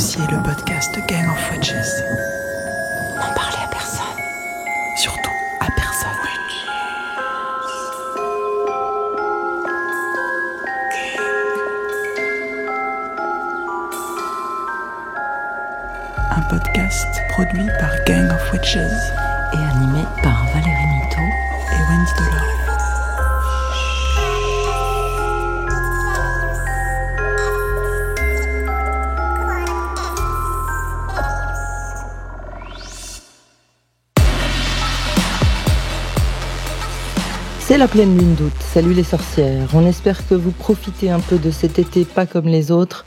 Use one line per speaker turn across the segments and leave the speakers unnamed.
Ceci est le podcast Gang of Witches.
N'en parlez à personne.
Surtout à personne. Un podcast produit par Gang of Witches
Et animé par Valérie Mito
et Wendy Delors.
C'est la pleine lune d'août, salut les sorcières. On espère que vous profitez un peu de cet été pas comme les autres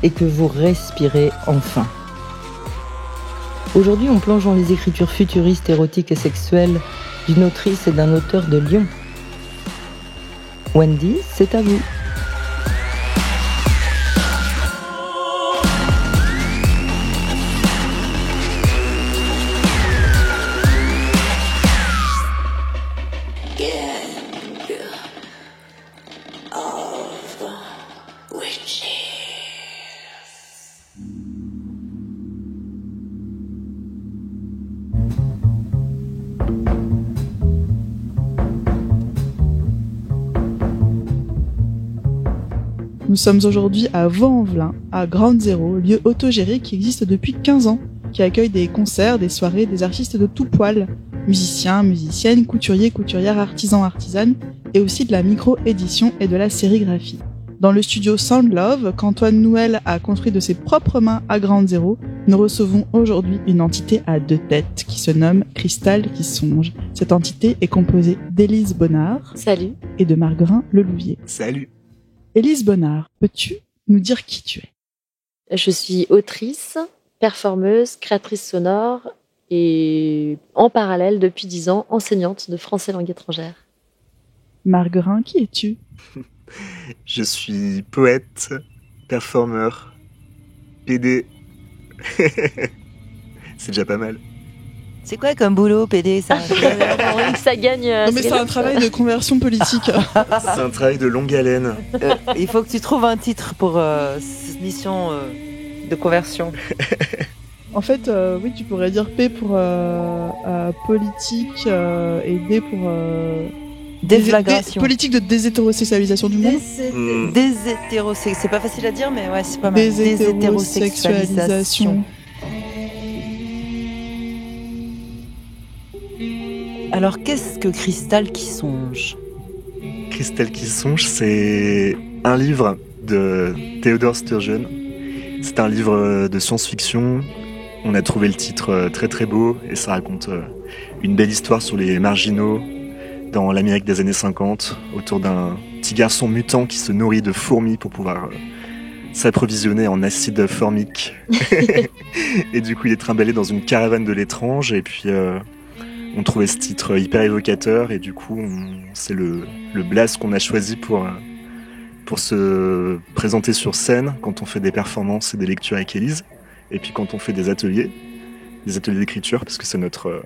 et que vous respirez enfin. Aujourd'hui, on plonge dans les écritures futuristes, érotiques et sexuelles d'une autrice et d'un auteur de Lyon. Wendy, c'est à vous.
Nous sommes aujourd'hui à Vaux-en-Velin, à Ground Zero, lieu autogéré qui existe depuis 15 ans, qui accueille des concerts, des soirées, des artistes de tout poil, musiciens, musiciennes, couturiers, couturières, artisans, artisanes, et aussi de la micro-édition et de la sérigraphie. Dans le studio Sound Love, qu'Antoine Nouel a construit de ses propres mains à Ground Zero, nous recevons aujourd'hui une entité à deux têtes qui se nomme Cristal qui songe. Cette entité est composée d'Élise Bonnard.
Salut.
Et de Marguerin Lelouvier.
Salut.
Élise Bonnard, peux-tu nous dire qui tu es ?
Je suis autrice, performeuse, créatrice sonore et en parallèle, depuis 10 ans, enseignante de français langue étrangère.
Marguerin, qui es-tu ?
Je suis poète, performeur, PD. C'est déjà pas mal.
C'est quoi comme boulot, PD, ça?
Ça gagne.
Non mais c'est un travail de conversion politique.
C'est un travail de longue haleine.
Il faut que tu trouves un titre pour cette mission de conversion.
En fait, oui, tu pourrais dire P pour politique et D pour...
Déflagration.
Politique de déshétérosexualisation du monde.
Déshétérosexualisation. C'est pas facile à dire, mais ouais, c'est pas mal.
Déshétérosexualisation.
Alors, qu'est-ce que Cristal qui songe ?
Cristal qui songe, c'est un livre de Theodore Sturgeon. C'est un livre de science-fiction. On a trouvé le titre très très beau et ça raconte une belle histoire sur les marginaux dans l'Amérique des années 50, autour d'un petit garçon mutant qui se nourrit de fourmis pour pouvoir s'approvisionner en acide formique. Et du coup, il est trimballé dans une caravane de l'étrange et puis... on trouvait ce titre hyper évocateur et du coup c'est le blast qu'on a choisi pour se présenter sur scène quand on fait des performances et des lectures avec Élise et puis quand on fait des ateliers d'écriture parce que c'est notre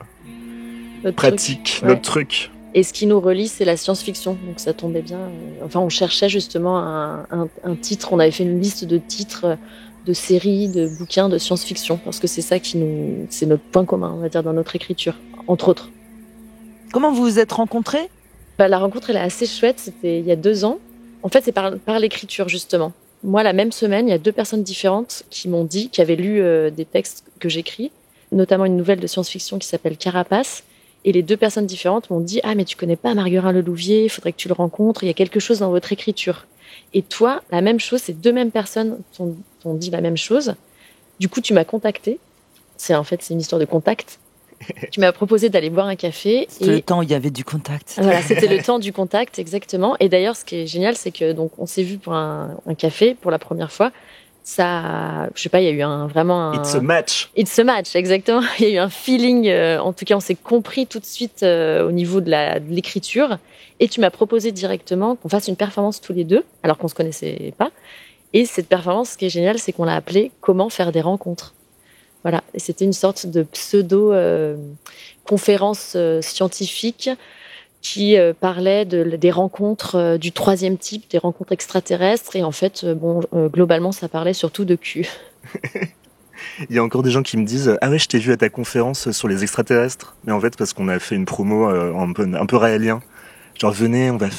pratique,
truc.
Notre truc.
Et ce qui nous relie, c'est la science-fiction, donc ça tombait bien. Enfin, on cherchait justement un titre, on avait fait une liste de titres de séries, de bouquins de science-fiction parce que c'est ça c'est notre point commun, on va dire, dans notre écriture. Entre autres.
Comment vous vous êtes rencontrés ?
La rencontre, elle est assez chouette. C'était il y a 2 ans. En fait, c'est par l'écriture, justement. Moi, la même semaine, il y a 2 personnes différentes qui m'ont dit, qui avaient lu des textes que j'écris, notamment une nouvelle de science-fiction qui s'appelle Carapace. Et les 2 personnes différentes m'ont dit « Ah, mais tu connais pas Marguerin Lelouvier, il faudrait que tu le rencontres, il y a quelque chose dans votre écriture. » Et toi, la même chose, ces 2 mêmes personnes t'ont dit la même chose. Du coup, tu m'as contactée. C'est une histoire de contact. Tu m'as proposé d'aller boire un café.
C'était le temps où il y avait du contact.
Voilà, c'était le temps du contact, exactement. Et d'ailleurs, ce qui est génial, c'est que donc on s'est vu pour un café pour la première fois. Ça, je sais pas, il y a eu
It's a match.
It's a match, exactement. Il y a eu un feeling. En tout cas, on s'est compris tout de suite au niveau de l'écriture. Et tu m'as proposé directement qu'on fasse une performance tous les 2, alors qu'on se connaissait pas. Et cette performance, ce qui est génial, c'est qu'on l'a appelée « Comment faire des rencontres ». Voilà, et c'était une sorte de pseudo-conférence scientifique qui parlait des rencontres du 3e type, des rencontres extraterrestres. Et en fait, globalement, ça parlait surtout de cul.
Il y a encore des gens qui me disent « Ah ouais, je t'ai vu à ta conférence sur les extraterrestres. » Mais en fait, parce qu'on a fait une promo un peu raélien. Genre, venez, on va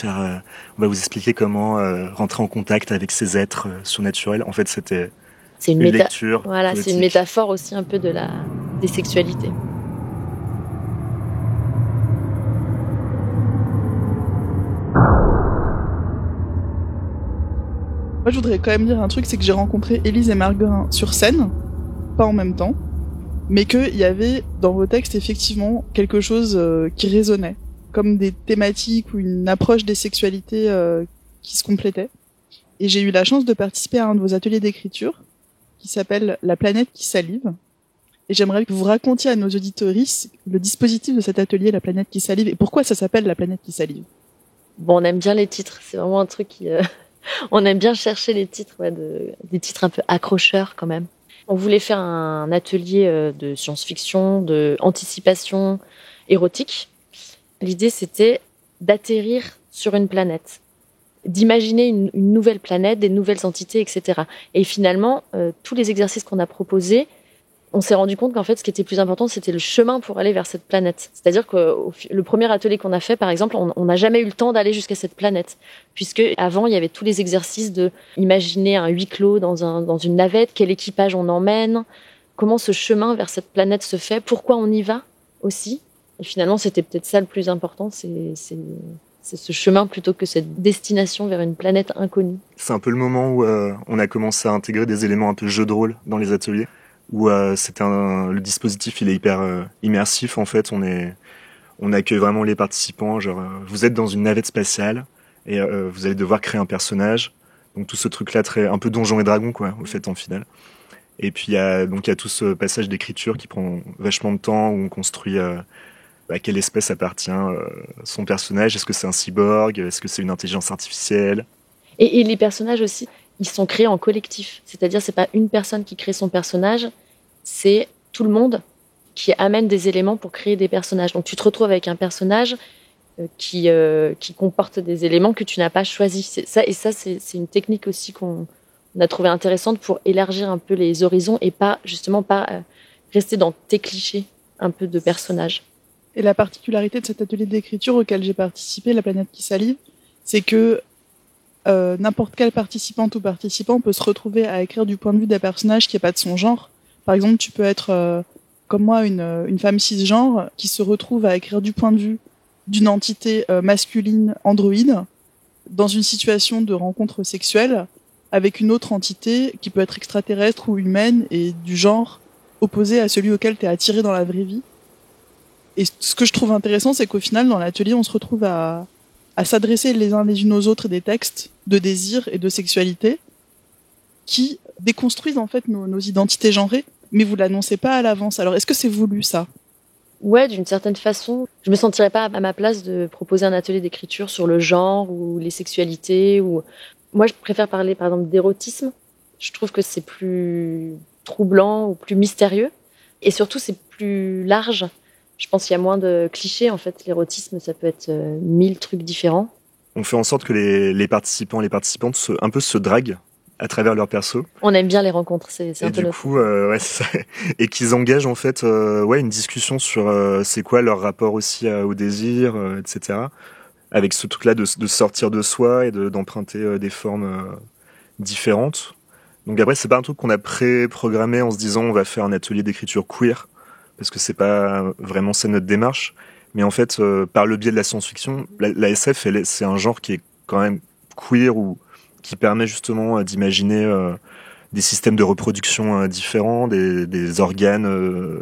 vous expliquer comment rentrer en contact avec ces êtres surnaturels. En fait, c'était une lecture.
Voilà,
poétique.
c'est une métaphore aussi un peu des sexualités.
Moi, je voudrais quand même dire un truc, c'est que j'ai rencontré Élise et Marguerin sur scène, pas en même temps, mais qu'il y avait dans vos textes effectivement quelque chose qui résonnait, comme des thématiques ou une approche des sexualités qui se complétaient. Et j'ai eu la chance de participer à un de vos ateliers d'écriture qui s'appelle La planète qui salive. Et j'aimerais que vous racontiez à nos auditoristes le dispositif de cet atelier, La planète qui salive, et pourquoi ça s'appelle La planète qui salive.
Bon, on aime bien les titres, c'est vraiment un truc qui... On aime bien chercher les titres, des titres un peu accrocheurs quand même. On voulait faire un atelier de science-fiction, de anticipation érotique. L'idée, c'était d'atterrir sur une planète, d'imaginer une nouvelle planète, des nouvelles entités, etc. Et finalement, tous les exercices qu'on a proposés, on s'est rendu compte qu'en fait, ce qui était plus important, c'était le chemin pour aller vers cette planète. C'est-à-dire que le premier atelier qu'on a fait, par exemple, on n'a jamais eu le temps d'aller jusqu'à cette planète, puisque avant, il y avait tous les exercices de imaginer un huis clos dans une navette, quel équipage on emmène, comment ce chemin vers cette planète se fait, pourquoi on y va aussi. Et finalement, c'était peut-être ça le plus important, c'est ce chemin plutôt que cette destination vers une planète inconnue.
C'est un peu le moment où on a commencé à intégrer des éléments un peu jeu de rôle dans les ateliers. Où le dispositif il est hyper immersif en fait, on accueille vraiment les participants, genre vous êtes dans une navette spatiale et vous allez devoir créer un personnage, donc tout ce truc là très un peu Donjons et Dragons quoi au fait en finale. Et puis il y a tout ce passage d'écriture qui prend vachement de temps où on construit à quelle espèce appartient son personnage, est-ce que c'est un cyborg, est-ce que c'est une intelligence artificielle.
Et les personnages aussi, ils sont créés en collectif. C'est-à-dire, c'est pas une personne qui crée son personnage, c'est tout le monde qui amène des éléments pour créer des personnages. Donc, tu te retrouves avec un personnage qui comporte des éléments que tu n'as pas choisis. C'est une technique aussi qu'on a trouvé intéressante pour élargir un peu les horizons et pas rester dans tes clichés un peu de personnages.
Et la particularité de cet atelier d'écriture auquel j'ai participé, La planète qui salive, c'est que n'importe quelle participante ou participant peut se retrouver à écrire du point de vue d'un personnage qui n'est pas de son genre. Par exemple, tu peux être, comme moi, une femme cisgenre qui se retrouve à écrire du point de vue d'une entité masculine androïde dans une situation de rencontre sexuelle avec une autre entité qui peut être extraterrestre ou humaine et du genre opposé à celui auquel tu es attiré dans la vraie vie. Et ce que je trouve intéressant, c'est qu'au final, dans l'atelier, on se retrouve à s'adresser les uns les unes aux autres des textes de désir et de sexualité qui déconstruisent en fait nos identités genrées, mais vous l'annoncez pas à l'avance. Alors, est-ce que c'est voulu, ça ?
Ouais, d'une certaine façon. Je me sentirais pas à ma place de proposer un atelier d'écriture sur le genre ou les sexualités. Moi, je préfère parler, par exemple, d'érotisme. Je trouve que c'est plus troublant ou plus mystérieux. Et surtout, c'est plus large. Je pense qu'il y a moins de clichés, en fait. L'érotisme, ça peut être 1000 trucs différents.
On fait en sorte que les participants et les participantes se draguent à travers leur perso.
On aime bien les rencontres, c'est un peu
du coup, ouais, c'est ça. Et qu'ils engagent en fait une discussion sur c'est quoi leur rapport aussi au désir, etc. Avec ce truc-là de sortir de soi et d'emprunter des formes différentes. Donc après, c'est pas un truc qu'on a pré-programmé en se disant on va faire un atelier d'écriture queer, parce que c'est pas vraiment c'est notre démarche. Mais en fait, par le biais de la science-fiction, la SF, c'est un genre qui est quand même queer ou qui permet justement d'imaginer des systèmes de reproduction différents, des organes,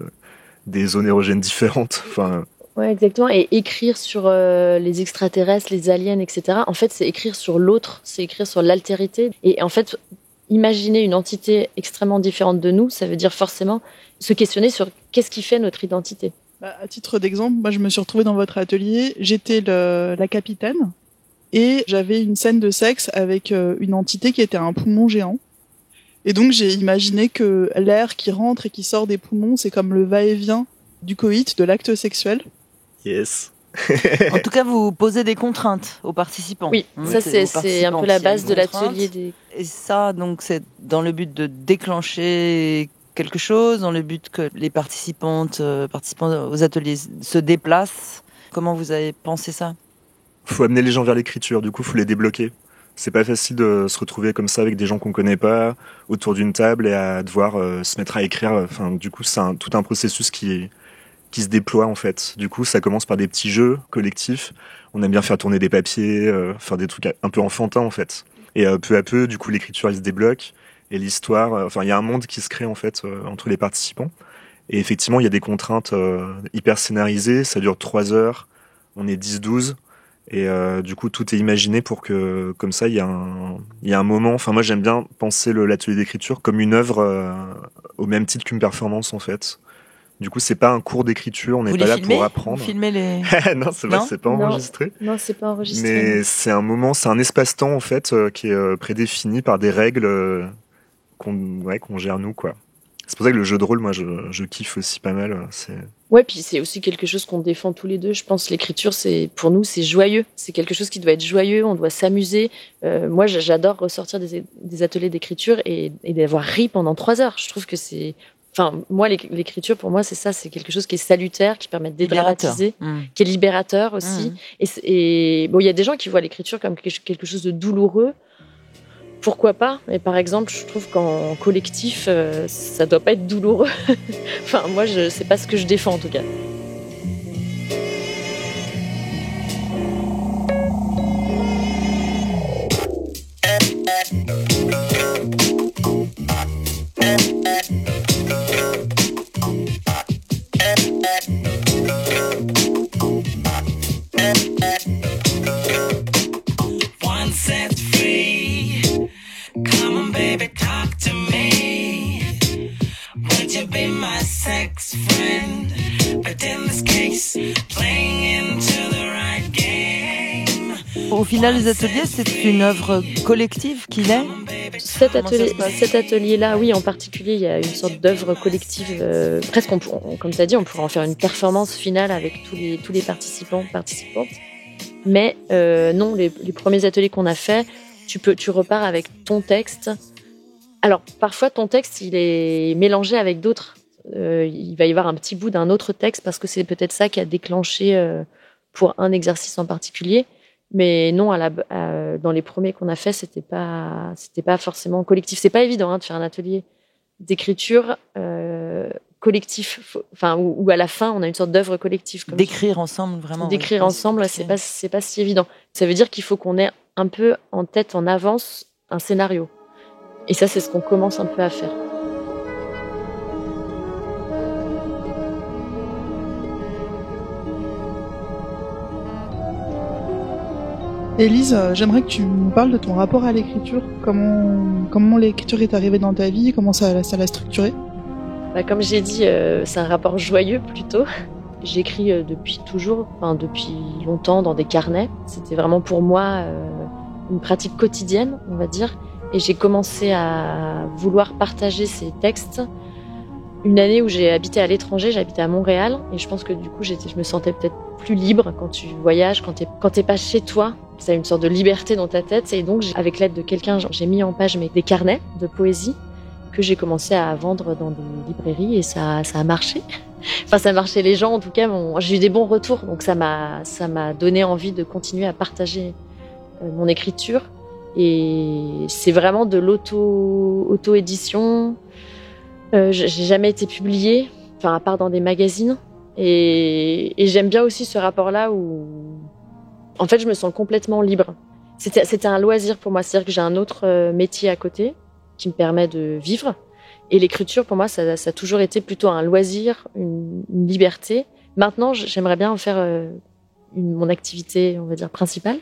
des zones érogènes différentes. Enfin.
Ouais, exactement. Et écrire sur les extraterrestres, les aliens, etc. En fait, c'est écrire sur l'autre, c'est écrire sur l'altérité. Et en fait, imaginer une entité extrêmement différente de nous, ça veut dire forcément se questionner sur qu'est-ce qui fait notre identité.
À titre d'exemple, moi je me suis retrouvée dans votre atelier, j'étais la capitaine et j'avais une scène de sexe avec une entité qui était un poumon géant. Et donc j'ai imaginé que l'air qui rentre et qui sort des poumons, c'est comme le va-et-vient du coït, de l'acte sexuel.
Yes.
En tout cas, vous posez des contraintes aux participants.
Oui, ça c'est un peu la base de l'atelier.
Et ça, donc, c'est dans le but de déclencher quelque chose, dans le but que les participants aux ateliers se déplacent. Comment vous avez pensé ça ?
Faut amener les gens vers l'écriture, du coup, faut les débloquer. C'est pas facile de se retrouver comme ça avec des gens qu'on connaît pas, autour d'une table et à devoir se mettre à écrire. Enfin, du coup, c'est tout un processus qui se déploie, en fait. Du coup, ça commence par des petits jeux collectifs. On aime bien faire tourner des papiers, faire des trucs un peu enfantins, en fait. Et peu à peu, du coup, l'écriture, elle se débloque. Et l'histoire, il y a un monde qui se crée, en fait, entre les participants. Et effectivement, il y a des contraintes hyper scénarisées. Ça dure 3 heures. On est 10-12. Et du coup, tout est imaginé pour que, comme ça, il y a un moment. Enfin, moi, j'aime bien penser l'atelier d'écriture comme une œuvre au même titre qu'une performance, en fait. Du coup, c'est pas un cours d'écriture. On n'est pas là pour apprendre.
Vous filmez les...
Non, c'est vrai, c'est pas enregistré.
Non, c'est pas enregistré.
Mais c'est un moment, c'est un espace-temps, en fait, qui est prédéfini par des règles qu'on gère nous, quoi. C'est pour ça que le jeu de rôle, moi, je kiffe aussi pas mal.
Ouais, puis c'est aussi quelque chose qu'on défend tous les deux. Je pense l'écriture, pour nous, c'est joyeux. C'est quelque chose qui doit être joyeux. On doit s'amuser. Moi, j'adore ressortir des ateliers d'écriture et d'avoir ri pendant 3 heures. Je trouve que moi, l'écriture, pour moi, c'est ça. C'est quelque chose qui est salutaire, qui permet de dédramatiser, qui est libérateur aussi. Et bon, il y a des gens qui voient l'écriture comme quelque chose de douloureux. Pourquoi pas ? Mais par exemple, je trouve qu'en collectif, ça doit pas être douloureux. Enfin, moi, c'est pas ce que je défends en tout cas.
Au final, les ateliers, c'est une œuvre collective qu'il est ?
Cet atelier-là, oui, en particulier, il y a une sorte d'œuvre collective. Presque, comme tu as dit, on pourrait en faire une performance finale avec tous les participants, participantes. Mais non, les premiers ateliers qu'on a faits, tu repars avec ton texte. Alors, parfois, ton texte, il est mélangé avec d'autres. Il va y avoir un petit bout d'un autre texte parce que c'est peut-être ça qui a déclenché pour un exercice en particulier. Mais non, dans les premiers qu'on a fait, c'était pas forcément collectif. C'est pas évident de faire un atelier d'écriture collectif, où à la fin on a une sorte d'œuvre collective.
D'écrire ensemble, vraiment.
D'écrire ensemble, c'est pas si évident. Ça veut dire qu'il faut qu'on ait un peu en tête, en avance, un scénario. Et ça, c'est ce qu'on commence un peu à faire.
Élise, j'aimerais que tu nous parles de ton rapport à l'écriture. Comment l'écriture est arrivée dans ta vie ? Comment ça l'a structurée ?
Comme j'ai dit, c'est un rapport joyeux plutôt. J'écris depuis longtemps dans des carnets. C'était vraiment pour moi une pratique quotidienne, on va dire. Et j'ai commencé à vouloir partager ces textes. Une année où j'ai habité à l'étranger, j'habitais à Montréal. Et je pense que du coup, je me sentais peut-être plus libre quand tu voyages, quand t'es pas chez toi. Ça a une sorte de liberté dans ta tête. Et donc, avec l'aide de quelqu'un, j'ai mis en page des carnets de poésie que j'ai commencé à vendre dans des librairies. Et ça a marché. Enfin, ça a marché. Les gens, en tout cas, j'ai eu des bons retours. Donc, ça m'a donné envie de continuer à partager mon écriture. Et c'est vraiment de l'auto-édition. J'ai jamais été publiée, à part dans des magazines. Et j'aime bien aussi ce rapport-là où, en fait, je me sens complètement libre. C'était un loisir pour moi, c'est-à-dire que j'ai un autre métier à côté qui me permet de vivre. Et l'écriture, pour moi, ça a toujours été plutôt un loisir, une liberté. Maintenant, j'aimerais bien en faire mon activité, on va dire, principale.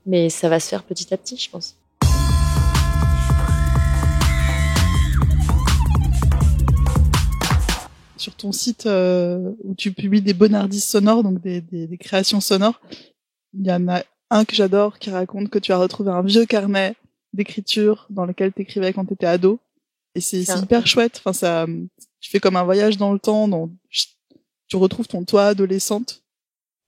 Mais ça va se faire petit à petit, je pense.
Sur ton site où tu publies des bonardistes sonores, donc des créations sonores, il y en a un que j'adore qui raconte que tu as retrouvé un vieux carnet d'écriture dans lequel tu écrivais quand tu étais ado. Et c'est hyper chouette. Tu fais comme un voyage dans le temps, tu retrouves ton toi adolescente.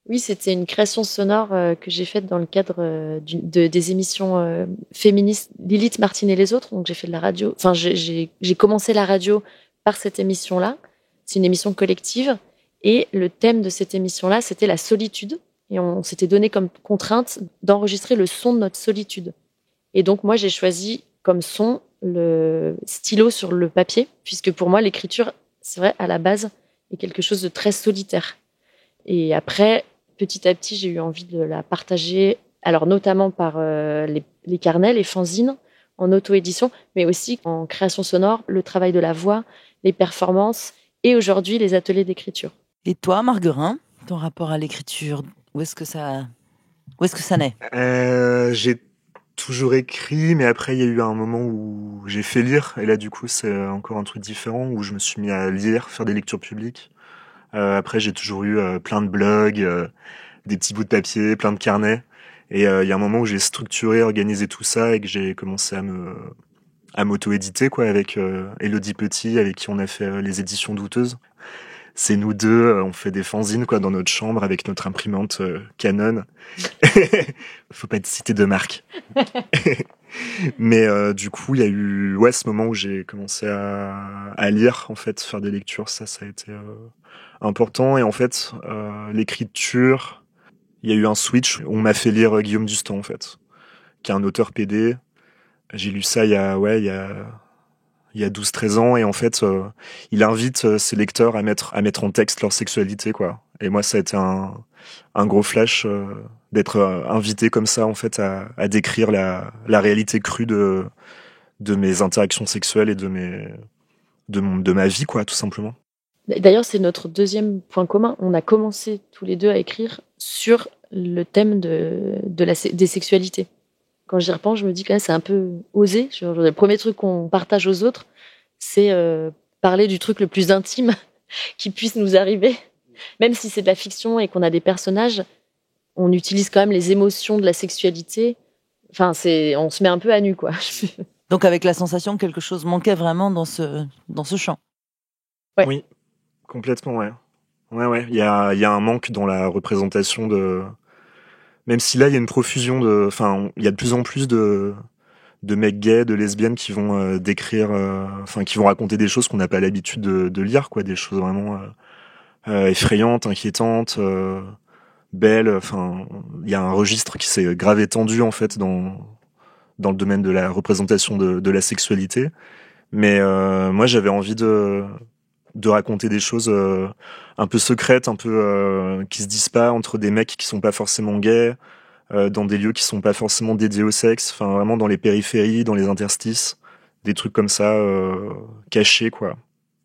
Oui, c'était une création sonore que j'ai faite dans le cadre des émissions féministes Lilith, Martine et les autres. Donc j'ai fait de la radio. J'ai commencé la radio par cette émission-là. C'est une émission collective. Et le thème de cette émission-là, c'était la solitude. Et on s'était donné comme contrainte d'enregistrer le son de notre solitude. Et donc, moi, j'ai choisi comme son le stylo sur le papier, puisque pour moi, l'écriture, c'est vrai, à la base, est quelque chose de très solitaire. Et après, petit à petit, j'ai eu envie de la partager, alors notamment par les carnets, les fanzines, en auto-édition, mais aussi en création sonore, le travail de la voix, les performances, et aujourd'hui, les ateliers d'écriture.
Et toi, Marguerin, ton rapport à l'écriture, où est-ce que ça naît ?
J'ai toujours écrit, mais après il y a eu un moment où j'ai fait lire, et là du coup c'est encore un truc différent, où je me suis mis à lire, faire des lectures publiques. Après j'ai toujours eu plein de blogs, des petits bouts de papier, plein de carnets, et il y a un moment où j'ai structuré, organisé tout ça, et que j'ai commencé à m'auto-éditer quoi, avec Élodie Petit, avec qui on a fait les éditions Douteuses. C'est nous deux, on fait des fanzines quoi dans notre chambre avec notre imprimante Canon. Faut pas être cité de marque. Mais du coup, il y a eu ce moment où j'ai commencé à lire en fait, faire des lectures, ça a été important. Et en fait, l'écriture, il y a eu un switch. On m'a fait lire Guillaume Dustan en fait, qui est un auteur PD. J'ai lu ça il y a 12-13 ans, et en fait, il invite ses lecteurs à mettre en texte leur sexualité, quoi. Et moi, ça a été un gros flash d'être invité comme ça, en fait, à décrire la réalité crue de mes interactions sexuelles et de ma vie, quoi, tout simplement.
D'ailleurs, c'est notre deuxième point commun. On a commencé tous les deux à écrire sur le thème des sexualités. Quand j'y repense, je me dis que c'est un peu osé. Le premier truc qu'on partage aux autres, c'est parler du truc le plus intime qui puisse nous arriver. Même si c'est de la fiction et qu'on a des personnages, on utilise quand même les émotions de la sexualité. Enfin, on se met un peu à nu, quoi.
Donc avec la sensation que quelque chose manquait vraiment dans ce champ.
Ouais.
Oui, complètement, ouais. Ouais. Il y a un manque dans la représentation de... Même si là, il y a une profusion il y a de plus en plus de mecs gays, de lesbiennes qui vont décrire, qui vont raconter des choses qu'on n'a pas l'habitude de lire, quoi, des choses vraiment effrayantes, inquiétantes, belles. Enfin, il y a un registre qui s'est grave étendu en fait dans le domaine de la représentation de la sexualité. Mais moi, j'avais envie de raconter des choses un peu secrètes, un peu qui se disent pas entre des mecs qui sont pas forcément gays, dans des lieux qui sont pas forcément dédiés au sexe, enfin vraiment dans les périphéries, dans les interstices, des trucs comme ça cachés quoi.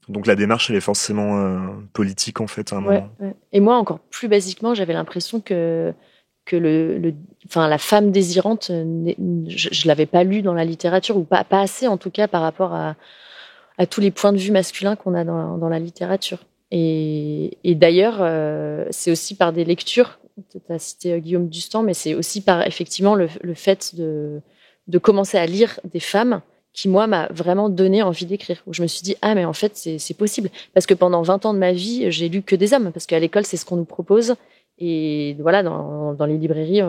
Donc la démarche elle est forcément politique en fait à un moment.
Ouais. Et moi encore plus basiquement, j'avais l'impression que la femme désirante, je l'avais pas lu dans la littérature, ou pas assez en tout cas par rapport à tous les points de vue masculins qu'on a dans la littérature. Et d'ailleurs, c'est aussi par des lectures, tu as cité Guillaume Dustan, mais c'est aussi par effectivement le fait de commencer à lire des femmes qui, moi, m'a vraiment donné envie d'écrire. Où je me suis dit, mais en fait, c'est possible. Parce que pendant 20 ans de ma vie, j'ai lu que des hommes, parce qu'à l'école, c'est ce qu'on nous propose. Et voilà, dans les librairies,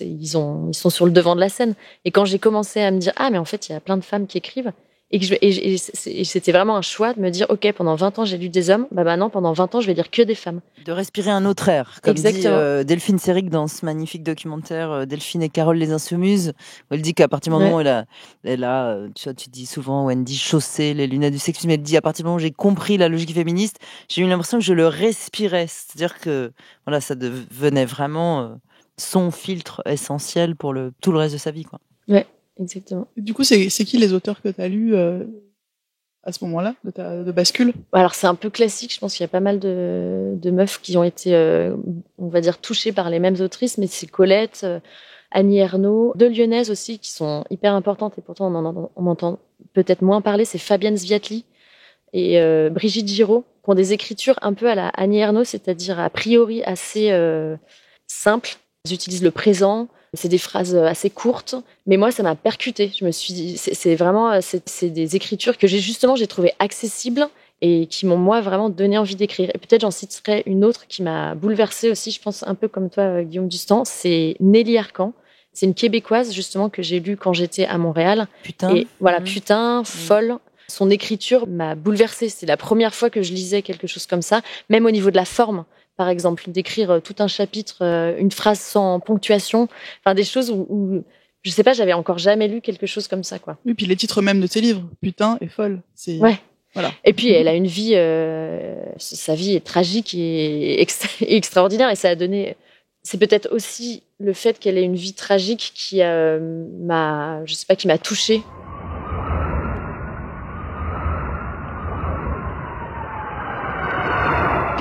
ils sont sur le devant de la scène. Et quand j'ai commencé à me dire, mais en fait, il y a plein de femmes qui écrivent, et c'était vraiment un choix de me dire, ok, pendant 20 ans, j'ai lu des hommes, maintenant, pendant 20 ans, je vais lire que des femmes.
De respirer un autre air, comme
Exactement.
dit Delphine Seyrig dans ce magnifique documentaire Delphine et Carole les Insoumises, où elle dit qu'à partir du moment où elle a tu dis souvent, Wendy, chaussé les lunettes du sexisme, elle dit, à partir du moment où j'ai compris la logique féministe, j'ai eu l'impression que je le respirais. C'est-à-dire que voilà, ça devenait vraiment son filtre essentiel pour tout le reste de sa vie, quoi.
Ouais. Exactement.
Du coup, c'est qui les auteurs que tu as lus à ce moment-là, de Bascule ?
Alors, c'est un peu classique. Je pense qu'il y a pas mal de meufs qui ont été, on va dire, touchées par les mêmes autrices, mais c'est Colette, Annie Ernaux, deux Lyonnaises aussi, qui sont hyper importantes, et pourtant on entend peut-être moins parler. C'est Fabienne Zviatli et Brigitte Giraud, qui ont des écritures un peu à la Annie Ernaux, c'est-à-dire a priori assez simples. Elles utilisent le présent. C'est des phrases assez courtes, mais moi, ça m'a percuté. Je me suis dit, c'est des écritures que j'ai trouvées accessibles et qui m'ont, moi, vraiment donné envie d'écrire. Et peut-être j'en citerai une autre qui m'a bouleversée aussi, je pense un peu comme toi, Guillaume Dustan, c'est Nelly Arcan. C'est une Québécoise, justement, que j'ai lue quand j'étais à Montréal.
Putain.
Et voilà, putain, folle. Son écriture m'a bouleversée. C'est la première fois que je lisais quelque chose comme ça, même au niveau de la forme. Par exemple, d'écrire tout un chapitre, une phrase sans ponctuation, enfin des choses où je sais pas, j'avais encore jamais lu quelque chose comme ça, quoi.
Oui, puis les titres même de tes livres, Putain et Folle. C'est...
Ouais.
Voilà.
Et puis elle a une vie, sa vie est tragique et extraordinaire, et ça a donné. C'est peut-être aussi le fait qu'elle ait une vie tragique qui m'a touchée.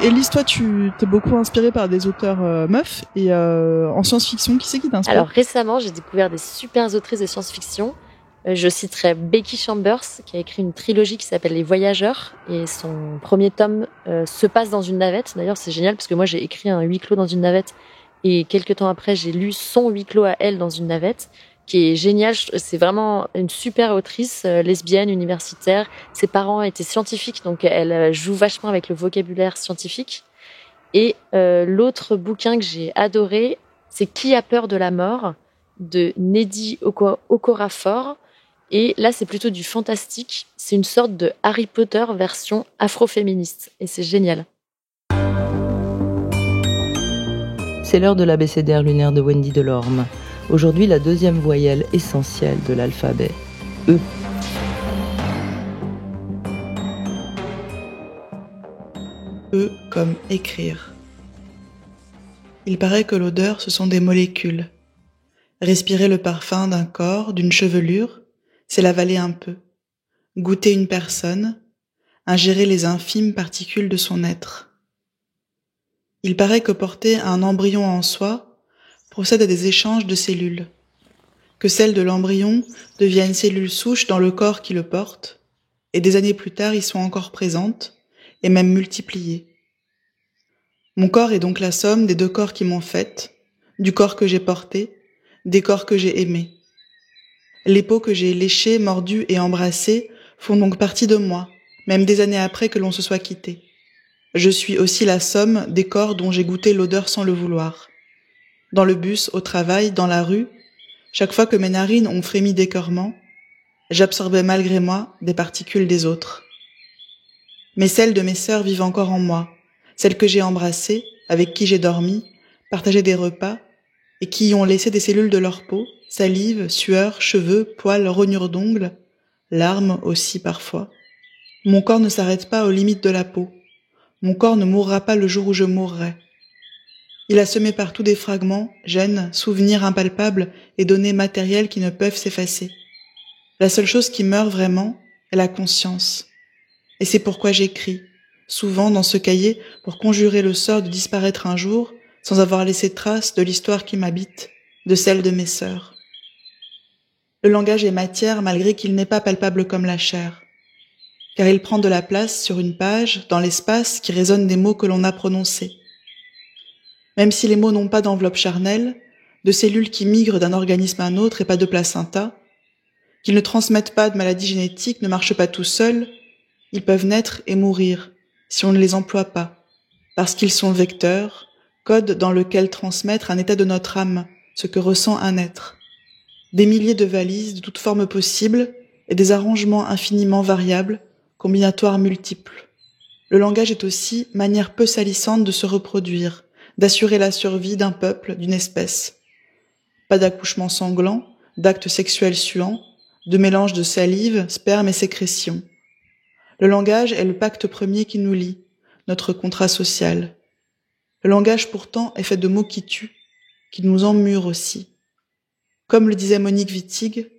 Élise, toi, tu t'es beaucoup inspirée par des auteurs meufs et en science-fiction, qui c'est qui t'inspire ?
Alors récemment, j'ai découvert des super autrices de science-fiction. Je citerai Becky Chambers, qui a écrit une trilogie qui s'appelle Les Voyageurs, et son premier tome se passe dans une navette. D'ailleurs, c'est génial parce que moi, j'ai écrit un huis clos dans une navette, et quelques temps après, j'ai lu son huis clos à elle dans une navette, qui est génial. C'est vraiment une super autrice, lesbienne, universitaire. Ses parents étaient scientifiques, donc elle joue vachement avec le vocabulaire scientifique. Et l'autre bouquin que j'ai adoré, c'est Qui a peur de la mort, de Nnedi Okorafor. Et là, c'est plutôt du fantastique. C'est une sorte de Harry Potter version afroféministe. Et c'est génial.
C'est l'heure de l'abécédaire lunaire de Wendy Delorme. Aujourd'hui, la deuxième voyelle essentielle de l'alphabet, E.
E comme écrire. Il paraît que l'odeur, ce sont des molécules. Respirer le parfum d'un corps, d'une chevelure, c'est l'avaler un peu. Goûter une personne, ingérer les infimes particules de son être. Il paraît que porter un embryon en soi procède à des échanges de cellules, que celles de l'embryon deviennent cellules souches dans le corps qui le porte, et des années plus tard y sont encore présentes, et même multipliées. Mon corps est donc la somme des deux corps qui m'ont faite, du corps que j'ai porté, des corps que j'ai aimés. Les peaux que j'ai léchées, mordues et embrassées font donc partie de moi, même des années après que l'on se soit quitté. Je suis aussi la somme des corps dont j'ai goûté l'odeur sans le vouloir. Dans le bus, au travail, dans la rue, chaque fois que mes narines ont frémi d'écœurement, j'absorbais malgré moi des particules des autres. Mais celles de mes sœurs vivent encore en moi, celles que j'ai embrassées, avec qui j'ai dormi, partagé des repas, et qui y ont laissé des cellules de leur peau, salive, sueur, cheveux, poils, rognures d'ongles, larmes aussi parfois. Mon corps ne s'arrête pas aux limites de la peau. Mon corps ne mourra pas le jour où je mourrai. Il a semé partout des fragments, gènes, souvenirs impalpables et données matérielles qui ne peuvent s'effacer. La seule chose qui meurt vraiment est la conscience. Et c'est pourquoi j'écris, souvent dans ce cahier, pour conjurer le sort de disparaître un jour, sans avoir laissé trace de l'histoire qui m'habite, de celle de mes sœurs. Le langage est matière malgré qu'il n'est pas palpable comme la chair, car il prend de la place sur une page, dans l'espace qui résonne des mots que l'on a prononcés. Même si les mots n'ont pas d'enveloppe charnelle, de cellules qui migrent d'un organisme à un autre et pas de placenta, qu'ils ne transmettent pas de maladies génétiques, ne marchent pas tout seuls, ils peuvent naître et mourir si on ne les emploie pas, parce qu'ils sont vecteurs, code dans lequel transmettre un état de notre âme, ce que ressent un être. Des milliers de valises de toutes formes possibles et des arrangements infiniment variables, combinatoires multiples. Le langage est aussi manière peu salissante de se reproduire, d'assurer la survie d'un peuple, d'une espèce. Pas d'accouchement sanglant, d'actes sexuels suants, de mélange de salive, sperme et sécrétion. Le langage est le pacte premier qui nous lie, notre contrat social. Le langage pourtant est fait de mots qui tuent, qui nous emmurent aussi. Comme le disait Monique Wittig,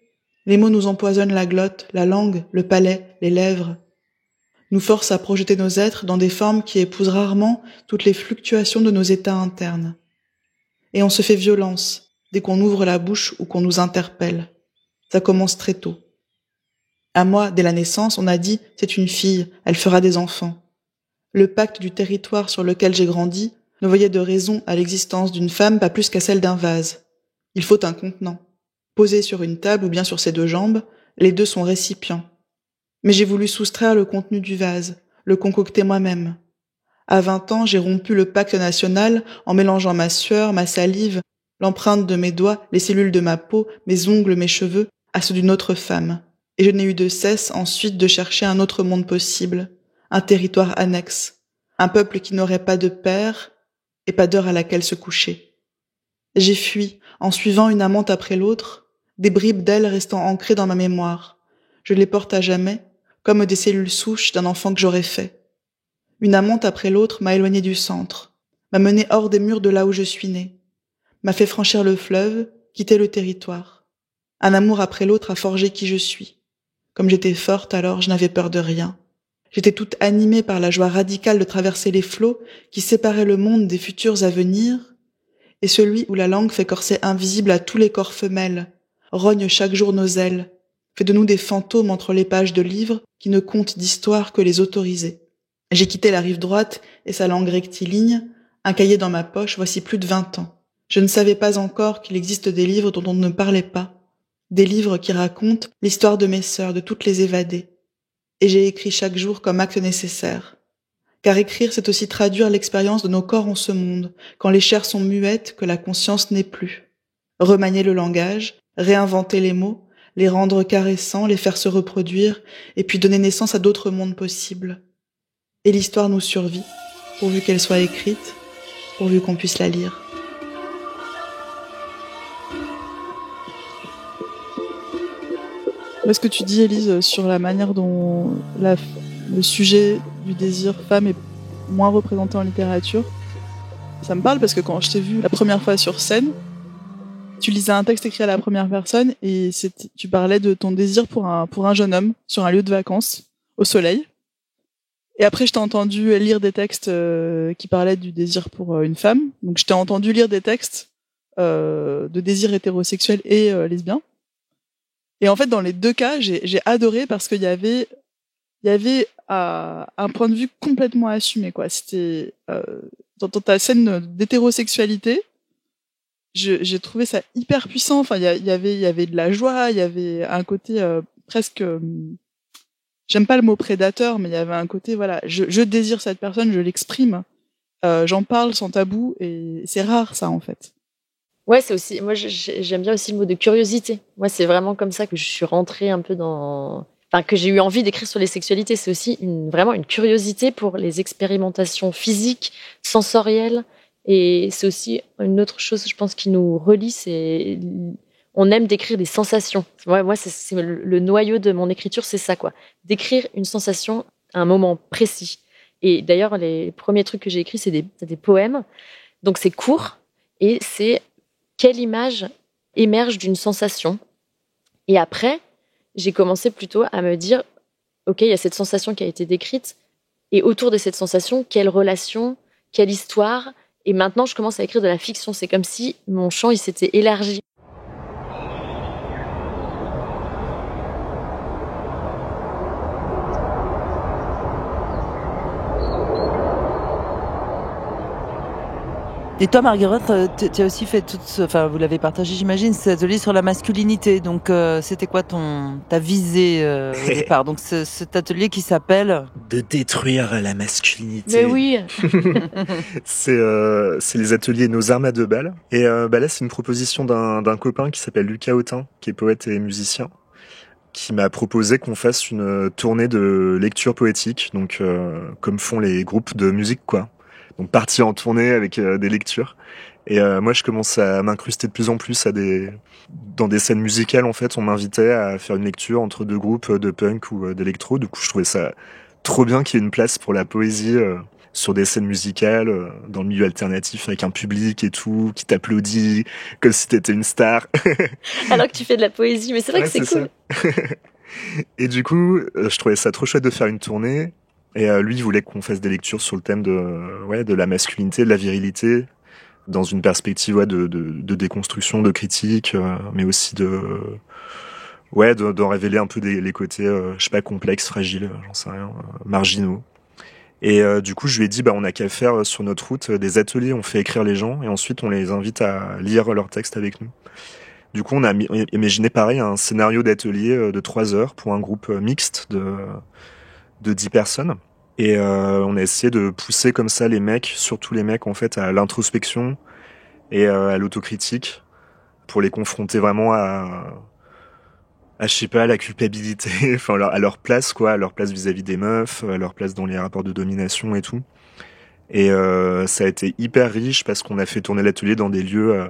les mots nous empoisonnent la glotte, la langue, le palais, les lèvres, nous forcent à projeter nos êtres dans des formes qui épousent rarement toutes les fluctuations de nos états internes. Et on se fait violence dès qu'on ouvre la bouche ou qu'on nous interpelle. Ça commence très tôt. À moi, dès la naissance, on a dit « c'est une fille, elle fera des enfants ». Le pacte du territoire sur lequel j'ai grandi ne voyait de raison à l'existence d'une femme pas plus qu'à celle d'un vase. Il faut un contenant. Posé sur une table ou bien sur ses deux jambes, les deux sont récipients. Mais j'ai voulu soustraire le contenu du vase, le concocter moi-même. À 20 ans, j'ai rompu le pacte national en mélangeant ma sueur, ma salive, l'empreinte de mes doigts, les cellules de ma peau, mes ongles, mes cheveux, à ceux d'une autre femme. Et je n'ai eu de cesse ensuite de chercher un autre monde possible, un territoire annexe, un peuple qui n'aurait pas de père et pas d'heure à laquelle se coucher. J'ai fui, en suivant une amante après l'autre, des bribes d'elle restant ancrées dans ma mémoire. Je les porte à jamais, comme des cellules souches d'un enfant que j'aurais fait. Une amante après l'autre m'a éloignée du centre, m'a menée hors des murs de là où je suis née, m'a fait franchir le fleuve, quitter le territoire. Un amour après l'autre a forgé qui je suis. Comme j'étais forte alors, je n'avais peur de rien. J'étais toute animée par la joie radicale de traverser les flots qui séparaient le monde des futurs à venir, et celui où la langue fait corset invisible à tous les corps femelles, rogne chaque jour nos ailes, fait de nous des fantômes entre les pages de livres qui ne comptent d'histoire que les autorisés. J'ai quitté la rive droite et sa langue rectiligne, un cahier dans ma poche, voici plus de 20 ans. Je ne savais pas encore qu'il existe des livres dont on ne parlait pas, des livres qui racontent l'histoire de mes sœurs, de toutes les évadées. Et j'ai écrit chaque jour comme acte nécessaire. Car écrire, c'est aussi traduire l'expérience de nos corps en ce monde, quand les chairs sont muettes, que la conscience n'est plus. Remanier le langage, réinventer les mots, les rendre caressants, les faire se reproduire, et puis donner naissance à d'autres mondes possibles. Et l'histoire nous survit, pourvu qu'elle soit écrite, pourvu qu'on puisse la lire. Qu'est-ce que tu dis, Élise, sur la manière dont le sujet du désir femme est moins représenté en littérature? Ça me parle parce que quand je t'ai vu la première fois sur scène, tu lisais un texte écrit à la première personne et tu parlais de ton désir pour un jeune homme sur un lieu de vacances, au soleil. Et après, je t'ai entendu lire des textes qui parlaient du désir pour une femme. Donc, je t'ai entendu lire des textes de désir hétérosexuel et lesbien. Et en fait, dans les deux cas, j'ai adoré parce qu'il y avait un point de vue complètement assumé, quoi. C'était dans ta scène d'hétérosexualité, j'ai trouvé ça hyper puissant. Enfin, il y avait de la joie, il y avait un côté presque, j'aime pas le mot prédateur, mais il y avait un côté, voilà, je désire cette personne, je l'exprime, j'en parle sans tabou, et c'est rare ça en fait.
Ouais, c'est aussi, moi j'aime bien aussi le mot de curiosité. Moi, c'est vraiment comme ça que je suis rentrée un peu que j'ai eu envie d'écrire sur les sexualités. C'est aussi vraiment une curiosité pour les expérimentations physiques, sensorielles. Et c'est aussi une autre chose, je pense, qui nous relie, c'est on aime décrire des sensations. Ouais, moi, c'est le noyau de mon écriture, c'est ça, quoi. Décrire une sensation à un moment précis. Et d'ailleurs, les premiers trucs que j'ai écrits, c'est des poèmes. Donc c'est court et c'est quelle image émerge d'une sensation. Et après, j'ai commencé plutôt à me dire, ok, il y a cette sensation qui a été décrite, et autour de cette sensation, quelle relation, quelle histoire. Et maintenant, je commence à écrire de la fiction. C'est comme si mon champ, il s'était élargi.
Et toi, Marguerite, tu as aussi fait vous l'avez partagé, j'imagine, cet atelier sur la masculinité. Donc, c'était quoi ta visée au départ? Donc, cet atelier qui s'appelle
de détruire la masculinité.
Mais oui.
C'est les ateliers Nos armes à deux balles. Et là, c'est une proposition d'un copain qui s'appelle Lucas Autin, qui est poète et musicien, qui m'a proposé qu'on fasse une tournée de lecture poétique, donc comme font les groupes de musique, quoi. Donc partir en tournée avec des lectures. Et moi, je commence à m'incruster de plus en plus dans des scènes musicales. En fait, on m'invitait à faire une lecture entre deux groupes de punk ou d'électro. Du coup, je trouvais ça trop bien qu'il y ait une place pour la poésie sur des scènes musicales, dans le milieu alternatif, avec un public et tout, qui t'applaudit comme si t'étais une star.
Alors que tu fais de la poésie, mais c'est vrai que c'est cool.
Et du coup, je trouvais ça trop chouette de faire une tournée. Et lui, il voulait qu'on fasse des lectures sur le thème de la masculinité, de la virilité, dans une perspective de déconstruction, de critique, mais aussi d'en révéler un peu les côtés, je sais pas, complexes, fragiles, j'en sais rien, marginaux. Et du coup, je lui ai dit, on n'a qu'à faire sur notre route des ateliers, on fait écrire les gens, et ensuite on les invite à lire leurs textes avec nous. Du coup, on a imaginé pareil un scénario d'atelier de 3 heures pour un groupe mixte de 10 personnes. Et on a essayé de pousser comme ça les mecs, surtout les mecs en fait, à l'introspection et à l'autocritique, pour les confronter vraiment je sais pas, la culpabilité, enfin à leur place quoi, à leur place vis-à-vis des meufs, à leur place dans les rapports de domination et tout. Et ça a été hyper riche parce qu'on a fait tourner l'atelier dans des lieux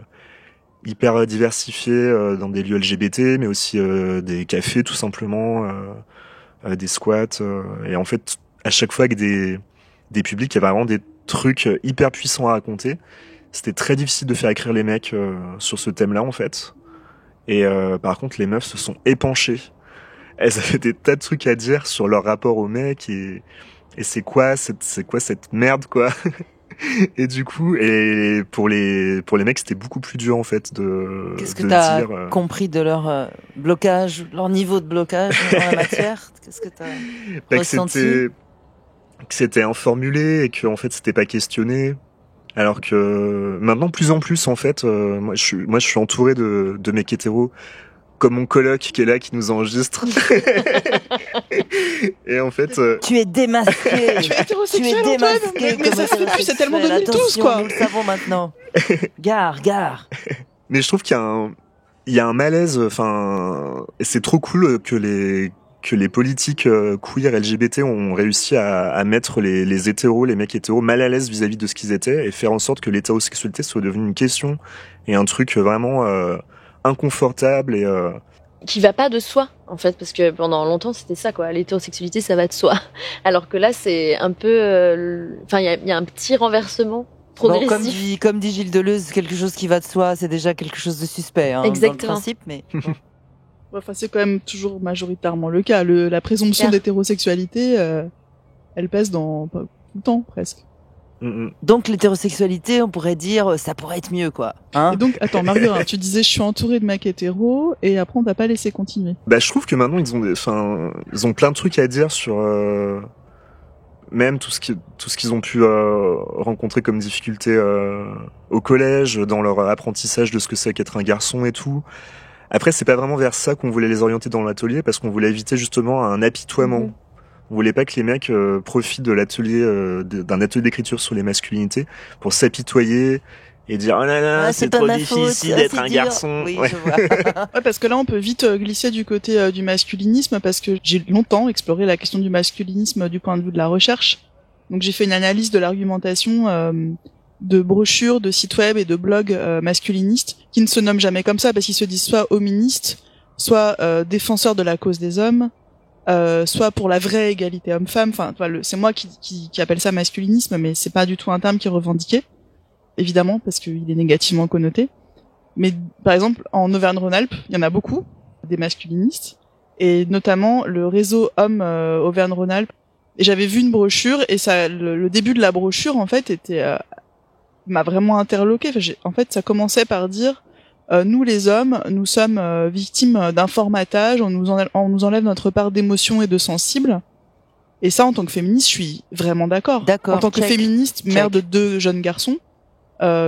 hyper diversifiés, dans des lieux LGBT, mais aussi des cafés tout simplement, des squats. Et en fait, à chaque fois que des publics, il y avait vraiment des trucs hyper puissants à raconter. C'était très difficile de faire écrire les mecs sur ce thème-là en fait. Et par contre, les meufs se sont épanchées. Elles avaient des tas de trucs à dire sur leur rapport aux mecs et c'est quoi cette merde quoi. Et du coup, et pour les mecs, c'était beaucoup plus dur en fait de.
Qu'est-ce que
de
t'as
dire,
compris de leur blocage, leur niveau de blocage dans la matière? Qu'est-ce que t'as ressenti?
que c'était informulé et que en fait c'était pas questionné. Alors que maintenant, plus en plus, en fait, moi je suis entouré de mecs hétéros, comme mon coloc qui est là, qui nous enregistre. Et en fait,
Tu es démasqué.
Tu es hétérosexuel,
Tu es
Antoine.
démasqué.
Mais ça se fait plus, c'est tellement 2012,
Attention,
quoi.
nous le savons maintenant. Gare.
mais je trouve qu'il y a un malaise. Enfin, et c'est trop cool que les politiques queer LGBT ont réussi à mettre les hétéros, les mecs hétéros mal à l'aise vis-à-vis de ce qu'ils étaient et faire en sorte que l'hétérosexualité soit devenue une question et un truc vraiment inconfortable et
Qui va pas de soi, en fait, parce que pendant longtemps, c'était ça, quoi. L'hétérosexualité, ça va de soi. Alors que là, c'est un peu... Enfin, il y a un petit renversement progressif.
Bon, comme dit Gilles Deleuze, quelque chose qui va de soi, c'est déjà quelque chose de suspect, hein,
Exactement.
dans le principe, mais...
Enfin, c'est quand même toujours majoritairement le cas. La présomption
Claire.
d'hétérosexualité, elle pèse dans tout le temps, presque.
Donc l'hétérosexualité, on pourrait dire, ça pourrait être mieux, quoi. Hein?
Et donc, attends, Marguerite, tu disais je suis entourée de mecs hétéros, et après on t'a pas laissé continuer.
Bah, je trouve que maintenant ils ont plein de trucs à dire sur même tout ce qu'ils ont pu rencontrer comme difficulté au collège, dans leur apprentissage de ce que c'est qu'être un garçon et tout. Après, c'est pas vraiment vers ça qu'on voulait les orienter dans l'atelier parce qu'on voulait éviter justement un apitoiement. On voulait pas que les mecs profitent de l'atelier d'un atelier d'écriture sur les masculinités pour s'apitoyer et dire oh là là, c'est
pas
trop
ma faute,
difficile d'être
c'est
un
dur.
garçon.
Oui,
Ouais.
je vois.
Ouais, parce que là, on peut vite glisser du côté du masculinisme, parce que j'ai longtemps exploré la question du masculinisme du point de vue de la recherche. Donc j'ai fait une analyse de l'argumentation de brochures, de sites web et de blogs masculinistes, qui ne se nomment jamais comme ça, parce qu'ils se disent soit hoministes, soit défenseurs de la cause des hommes, soit pour la vraie égalité homme-femme. Enfin, c'est moi qui appelle ça masculinisme, mais c'est pas du tout un terme qui est revendiqué, évidemment, parce qu'il est négativement connoté. Mais par exemple, en Auvergne-Rhône-Alpes, il y en a beaucoup, des masculinistes, et notamment le réseau Hommes Auvergne-Rhône-Alpes. Et j'avais vu une brochure, et ça, le début de la brochure, en fait, m'a vraiment interloqué. En fait, ça commençait par dire nous les hommes, nous sommes victimes d'un formatage, on nous enlève notre part d'émotion et de sensible. Et ça, en tant que féministe, je suis vraiment d'accord. En tant que féministe, mère de 2 jeunes garçons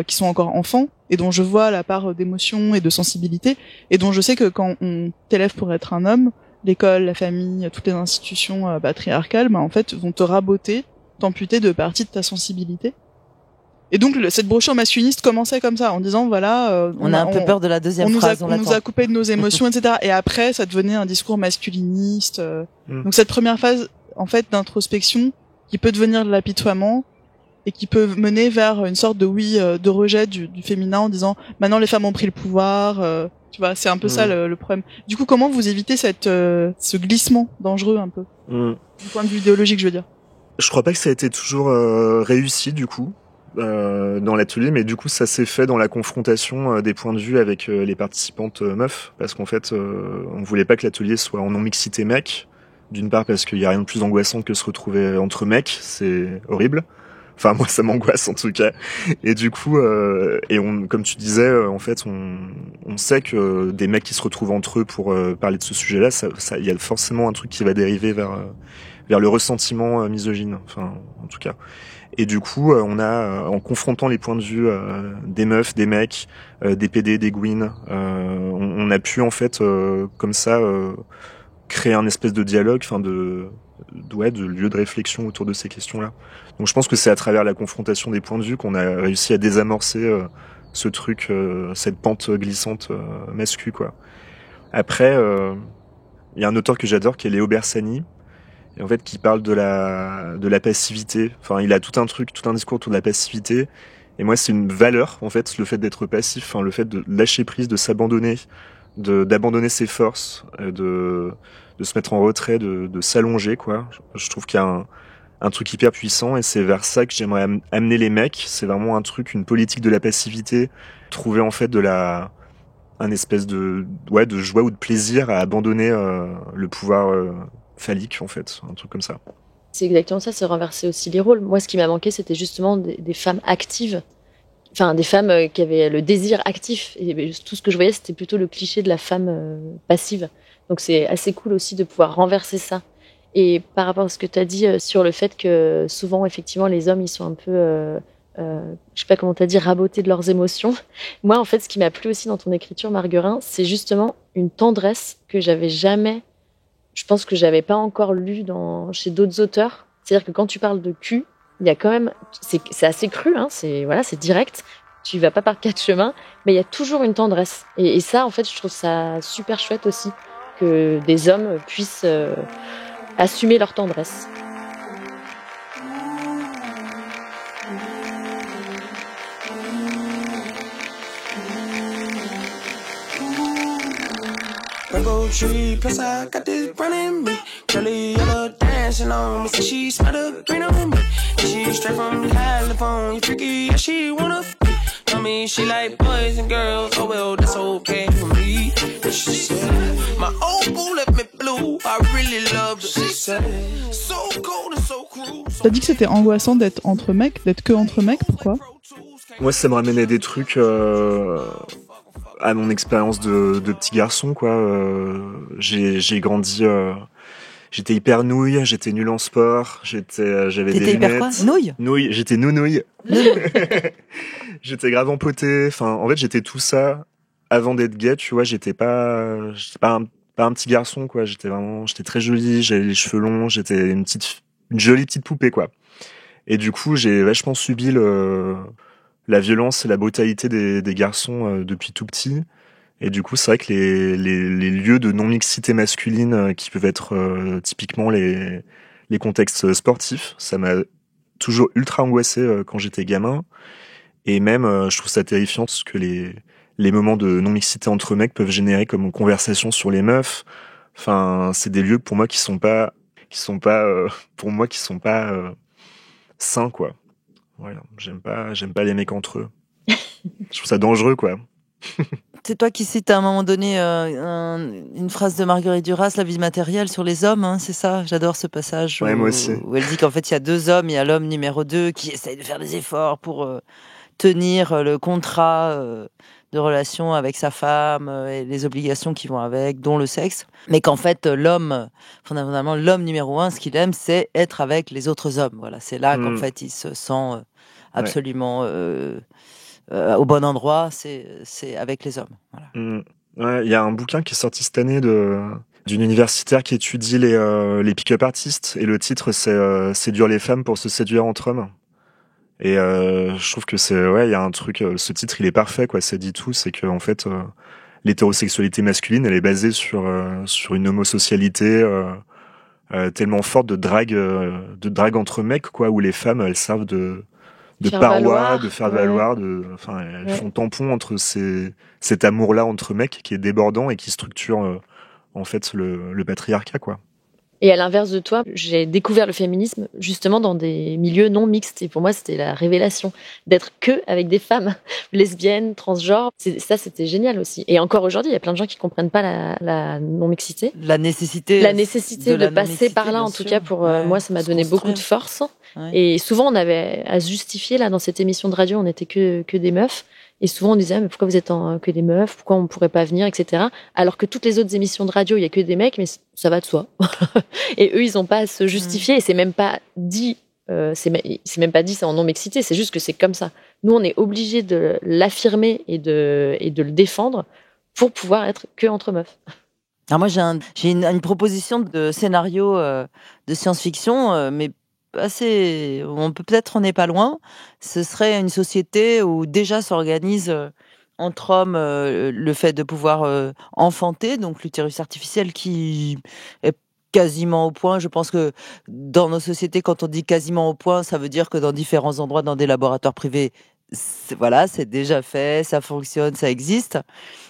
qui sont encore enfants et dont je vois la part d'émotion et de sensibilité et dont je sais que quand on t'élève pour être un homme, l'école, la famille, toutes les institutions patriarcales, en fait, vont te raboter, t'amputer de partie de ta sensibilité. Et donc cette brochure masculiniste commençait comme ça, en disant voilà,
on a un peu peur de la deuxième phrase.
On nous a coupé de nos émotions, etc. Et après, ça devenait un discours masculiniste. Donc cette première phase, en fait, d'introspection, qui peut devenir de l'apitoiement et qui peut mener vers une sorte de rejet du féminin en disant maintenant les femmes ont pris le pouvoir. Tu vois, c'est un peu ça le problème. Du coup, comment vous évitez ce glissement dangereux un peu du point de vue idéologique, je veux dire?
Je crois pas que ça a été toujours réussi du coup. Dans l'atelier, mais du coup ça s'est fait dans la confrontation des points de vue avec les participantes meufs, parce qu'en fait on voulait pas que l'atelier soit en non-mixité mec, d'une part parce qu'il y a rien de plus angoissant que se retrouver entre mecs, c'est horrible, enfin moi ça m'angoisse en tout cas, et du coup comme tu disais en fait on sait que des mecs qui se retrouvent entre eux pour parler de ce sujet-là, il y a forcément un truc qui va dériver vers le ressentiment misogyne, enfin en tout cas. Et du coup, on a, en confrontant les points de vue des meufs, des mecs, des PD, des gouines, on a pu en fait, comme ça, créer un espèce de dialogue, enfin de lieu de réflexion autour de ces questions-là. Donc je pense que c'est à travers la confrontation des points de vue qu'on a réussi à désamorcer ce truc, cette pente glissante mascu, quoi. Après, Il y a un auteur que j'adore qui est Léo Bersani, et en fait qui parle de la passivité. Enfin, il a tout un discours autour de la passivité. Et moi, c'est une valeur, en fait, le fait d'être passif, le fait de lâcher prise, de s'abandonner, d'abandonner ses forces, de se mettre en retrait, de s'allonger, quoi. Je trouve qu'il y a un truc hyper puissant, et c'est vers ça que j'aimerais amener les mecs. C'est vraiment un truc, une politique de la passivité, trouver en fait un espèce de joie ou de plaisir à abandonner le pouvoir phallique, en fait, un truc comme ça.
C'est exactement ça, c'est renverser aussi les rôles. Moi, ce qui m'a manqué, c'était justement des femmes actives, enfin des femmes qui avaient le désir actif. Et tout ce que je voyais, c'était plutôt le cliché de la femme passive. Donc c'est assez cool aussi de pouvoir renverser ça. Et par rapport à ce que tu as dit sur le fait que souvent, effectivement, les hommes, ils sont un peu, je sais pas comment tu as dit, rabotés de leurs émotions. Moi, en fait, ce qui m'a plu aussi dans ton écriture, Marguerin, c'est justement une tendresse que j'avais jamais, je pense que j'avais pas encore lu chez d'autres auteurs. C'est-à-dire que quand tu parles de cul, il y a quand même, c'est assez cru, hein, c'est direct. Tu vas pas par quatre chemins, mais il y a toujours une tendresse. Et ça, en fait, je trouve ça super chouette aussi que des hommes puissent assumer leur tendresse.
Rainbow tree, plus I got this brown in me. Curly yellow dancing on me, say she smell the green on me. She straight from California, freaky, yeah, she wanna be. Tell me she like boys and girls, oh well, that's okay for me. And she said, my old boo left me blue, I really love her. She said, so cold and so cruel.
T'as dit que c'était angoissant d'être entre mecs, d'être que entre mecs, pourquoi?
Moi, ça me ramenait des trucs à mon expérience de petit garçon, quoi. J'ai grandi, j'étais hyper nouille, j'étais nul en sport, j'avais des
T'étais hyper quoi?
lunettes. Nouille, j'étais nounouille. J'étais grave empoté. Enfin, en fait, j'étais tout ça avant d'être gay, tu vois. J'étais pas un petit garçon, quoi. J'étais très jolie, j'avais les cheveux longs, j'étais une jolie petite poupée, quoi. Et du coup, j'ai vachement subi la violence et la brutalité des garçons depuis tout petit. Et du coup, c'est vrai que les lieux de non-mixité masculine qui peuvent être typiquement les contextes sportifs, ça m'a toujours ultra angoissé quand j'étais gamin. Et même, je trouve ça terrifiant ce que les moments de non-mixité entre mecs peuvent générer comme conversation sur les meufs. Enfin, c'est des lieux pour moi qui sont pas sains, quoi. Voilà, j'aime pas les mecs entre eux. Je trouve ça dangereux, quoi.
C'est toi qui cites à un moment donné une phrase de Marguerite Duras, la vie matérielle sur les hommes, hein, c'est ça? J'adore ce passage
ouais, moi aussi.
Où elle dit qu'en fait il y a deux hommes, il y a l'homme numéro 2 qui essaye de faire des efforts pour tenir le contrat de relation avec sa femme et les obligations qui vont avec, dont le sexe, mais qu'en fait fondamentalement l'homme numéro 1, ce qu'il aime, c'est être avec les autres hommes. Voilà, c'est là qu'en fait il se sent absolument au bon endroit, c'est avec les hommes. Voilà.
Ouais, il y a un bouquin qui est sorti cette année d'une universitaire qui étudie les pick-up artistes, et le titre c'est séduire les femmes pour se séduire entre hommes. Et je trouve que il y a un truc, ce titre il est parfait, quoi. Ça dit tout, c'est que en fait l'hétérosexualité masculine elle est basée sur une homosocialité tellement forte de drague entre mecs, quoi, où les femmes elles servent de paroi, de faire valoir, elles font tampon entre cet amour-là entre mecs qui est débordant et qui structure en fait le patriarcat, quoi.
Et à l'inverse de toi, j'ai découvert le féminisme justement dans des milieux non mixtes. Et pour moi, c'était la révélation d'être que avec des femmes lesbiennes, transgenres. Ça, c'était génial aussi. Et encore aujourd'hui, il y a plein de gens qui comprennent pas la non-mixité.
La nécessité
de passer par là, en tout cas, pour moi, ça m'a donné beaucoup de force. Ouais. Et souvent, on avait à se justifier, là, dans cette émission de radio, on n'était que des meufs. Et souvent, on disait, mais pourquoi vous êtes que des meufs? Pourquoi on ne pourrait pas venir, etc. Alors que toutes les autres émissions de radio, il n'y a que des mecs, mais ça va de soi. Et eux, ils n'ont pas à se justifier. Et c'est même pas dit, c'est même pas dit, c'est en non-mixité. C'est juste que c'est comme ça. Nous, on est obligés de l'affirmer et de le défendre pour pouvoir être que entre meufs.
Alors moi, j'ai une proposition de scénario de science-fiction, mais on peut-être on n'est pas loin. Ce serait une société où déjà s'organise entre hommes le fait de pouvoir enfanter, donc l'utérus artificiel qui est quasiment au point. Je pense que dans nos sociétés, quand on dit quasiment au point, ça veut dire que dans différents endroits, dans des laboratoires privés, c'est déjà fait, ça fonctionne, ça existe.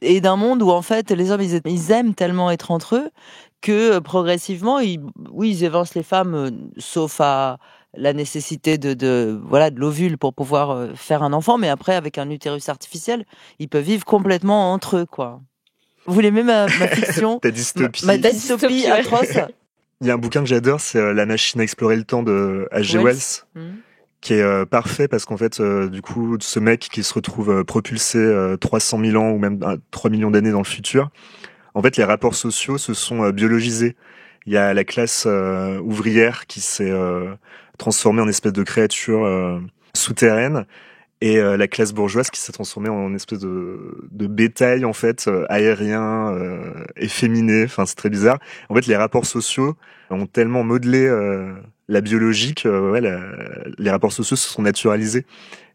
Et d'un monde où en fait les hommes ils aiment tellement être entre eux que progressivement ils évincent les femmes, sauf à la nécessité de l'ovule pour pouvoir faire un enfant, mais après avec un utérus artificiel, ils peuvent vivre complètement entre eux, quoi. Vous voulez même ma fiction?
Ta dystopie.
Ma dystopie atroce.
Il y a un bouquin que j'adore, c'est La machine à explorer le temps de H.G. Wells. Qui est parfait parce qu'en fait, du coup, ce mec qui se retrouve propulsé 300 000 ans ou même 3 millions d'années dans le futur, en fait, les rapports sociaux se sont biologisés. Il y a la classe ouvrière qui s'est transformée en espèce de créature souterraine et la classe bourgeoise qui s'est transformée en espèce de bétail, en fait, aérien, efféminé. Enfin, c'est très bizarre. En fait, les rapports sociaux ont tellement modelé la biologie les rapports sociaux se sont naturalisés.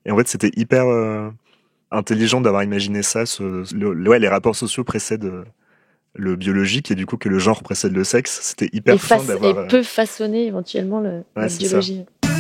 Et en fait, c'était hyper intelligent d'avoir imaginé ça. Les rapports sociaux précèdent le biologique et du coup que le genre précède le sexe. C'était hyper fin d'avoir...
Et peut façonner éventuellement la biologie. Ça.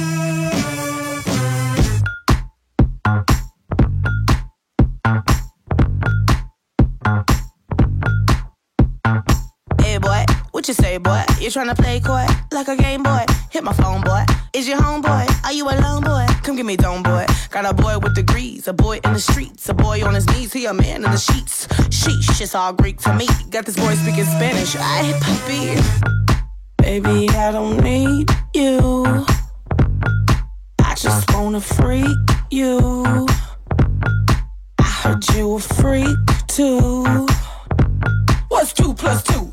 What you say, boy? You tryna play coy like a game boy? Hit my phone, boy. Is your homeboy? Are you alone, boy? Come get me dome, boy. Got a boy with degrees, a boy in the streets, a boy on his knees, he a man in the sheets. Sheesh, it's all Greek to me. Got this boy speaking Spanish. Ay, papi. Baby, I don't need you. I just wanna freak you. I heard you a freak too. What's 2 plus 2?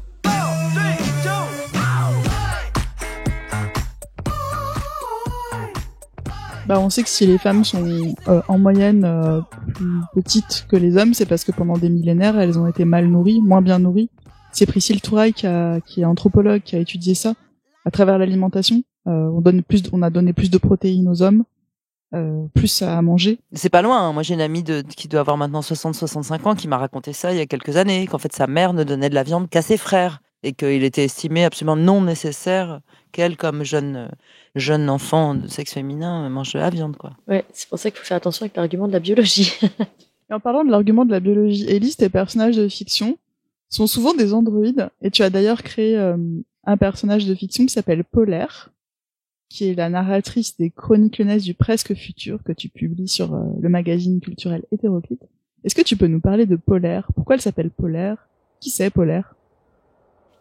On sait que si les femmes sont en moyenne plus petites que les hommes, c'est parce que pendant des millénaires, elles ont été mal nourries, moins bien nourries. C'est Priscille Touraille qui est anthropologue, qui a étudié ça à travers l'alimentation. On a donné plus de protéines aux hommes, plus à manger.
C'est pas loin, hein. Moi j'ai une amie qui doit avoir maintenant 60-65 ans qui m'a raconté ça il y a quelques années, qu'en fait sa mère ne donnait de la viande qu'à ses frères et qu'il était estimé absolument non nécessaire qu'elle, comme jeune enfant de sexe féminin, mange de la viande, quoi.
Ouais, c'est pour ça qu'il faut faire attention avec l'argument de la biologie.
Et en parlant de l'argument de la biologie, Élise, tes personnages de fiction sont souvent des androïdes, et tu as d'ailleurs créé un personnage de fiction qui s'appelle Polaire, qui est la narratrice des Chroniques lyonnaises du presque futur que tu publies sur le magazine culturel Hétéroclite. Est-ce que tu peux nous parler de Polaire? Pourquoi elle s'appelle Polaire? Qui c'est Polaire?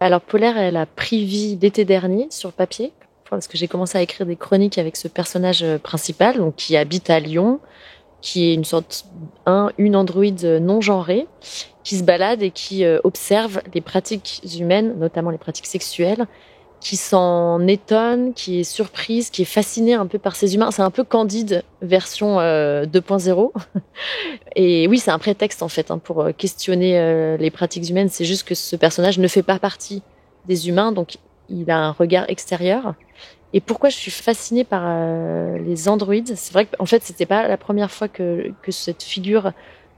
Alors Polaire, elle a pris vie l'été dernier sur papier, parce que j'ai commencé à écrire des chroniques avec ce personnage principal, donc qui habite à Lyon, qui est une androïde non genrée, qui se balade et qui observe les pratiques humaines, notamment les pratiques sexuelles, qui s'en étonne, qui est surprise, qui est fascinée un peu par ces humains. C'est un peu Candide version 2.0. Et oui, c'est un prétexte en fait pour questionner les pratiques humaines. C'est juste que ce personnage ne fait pas partie des humains, donc il a un regard extérieur. Et pourquoi je suis fascinée par les androïdes? C'est vrai qu'en fait, c'était pas la première fois que cette figure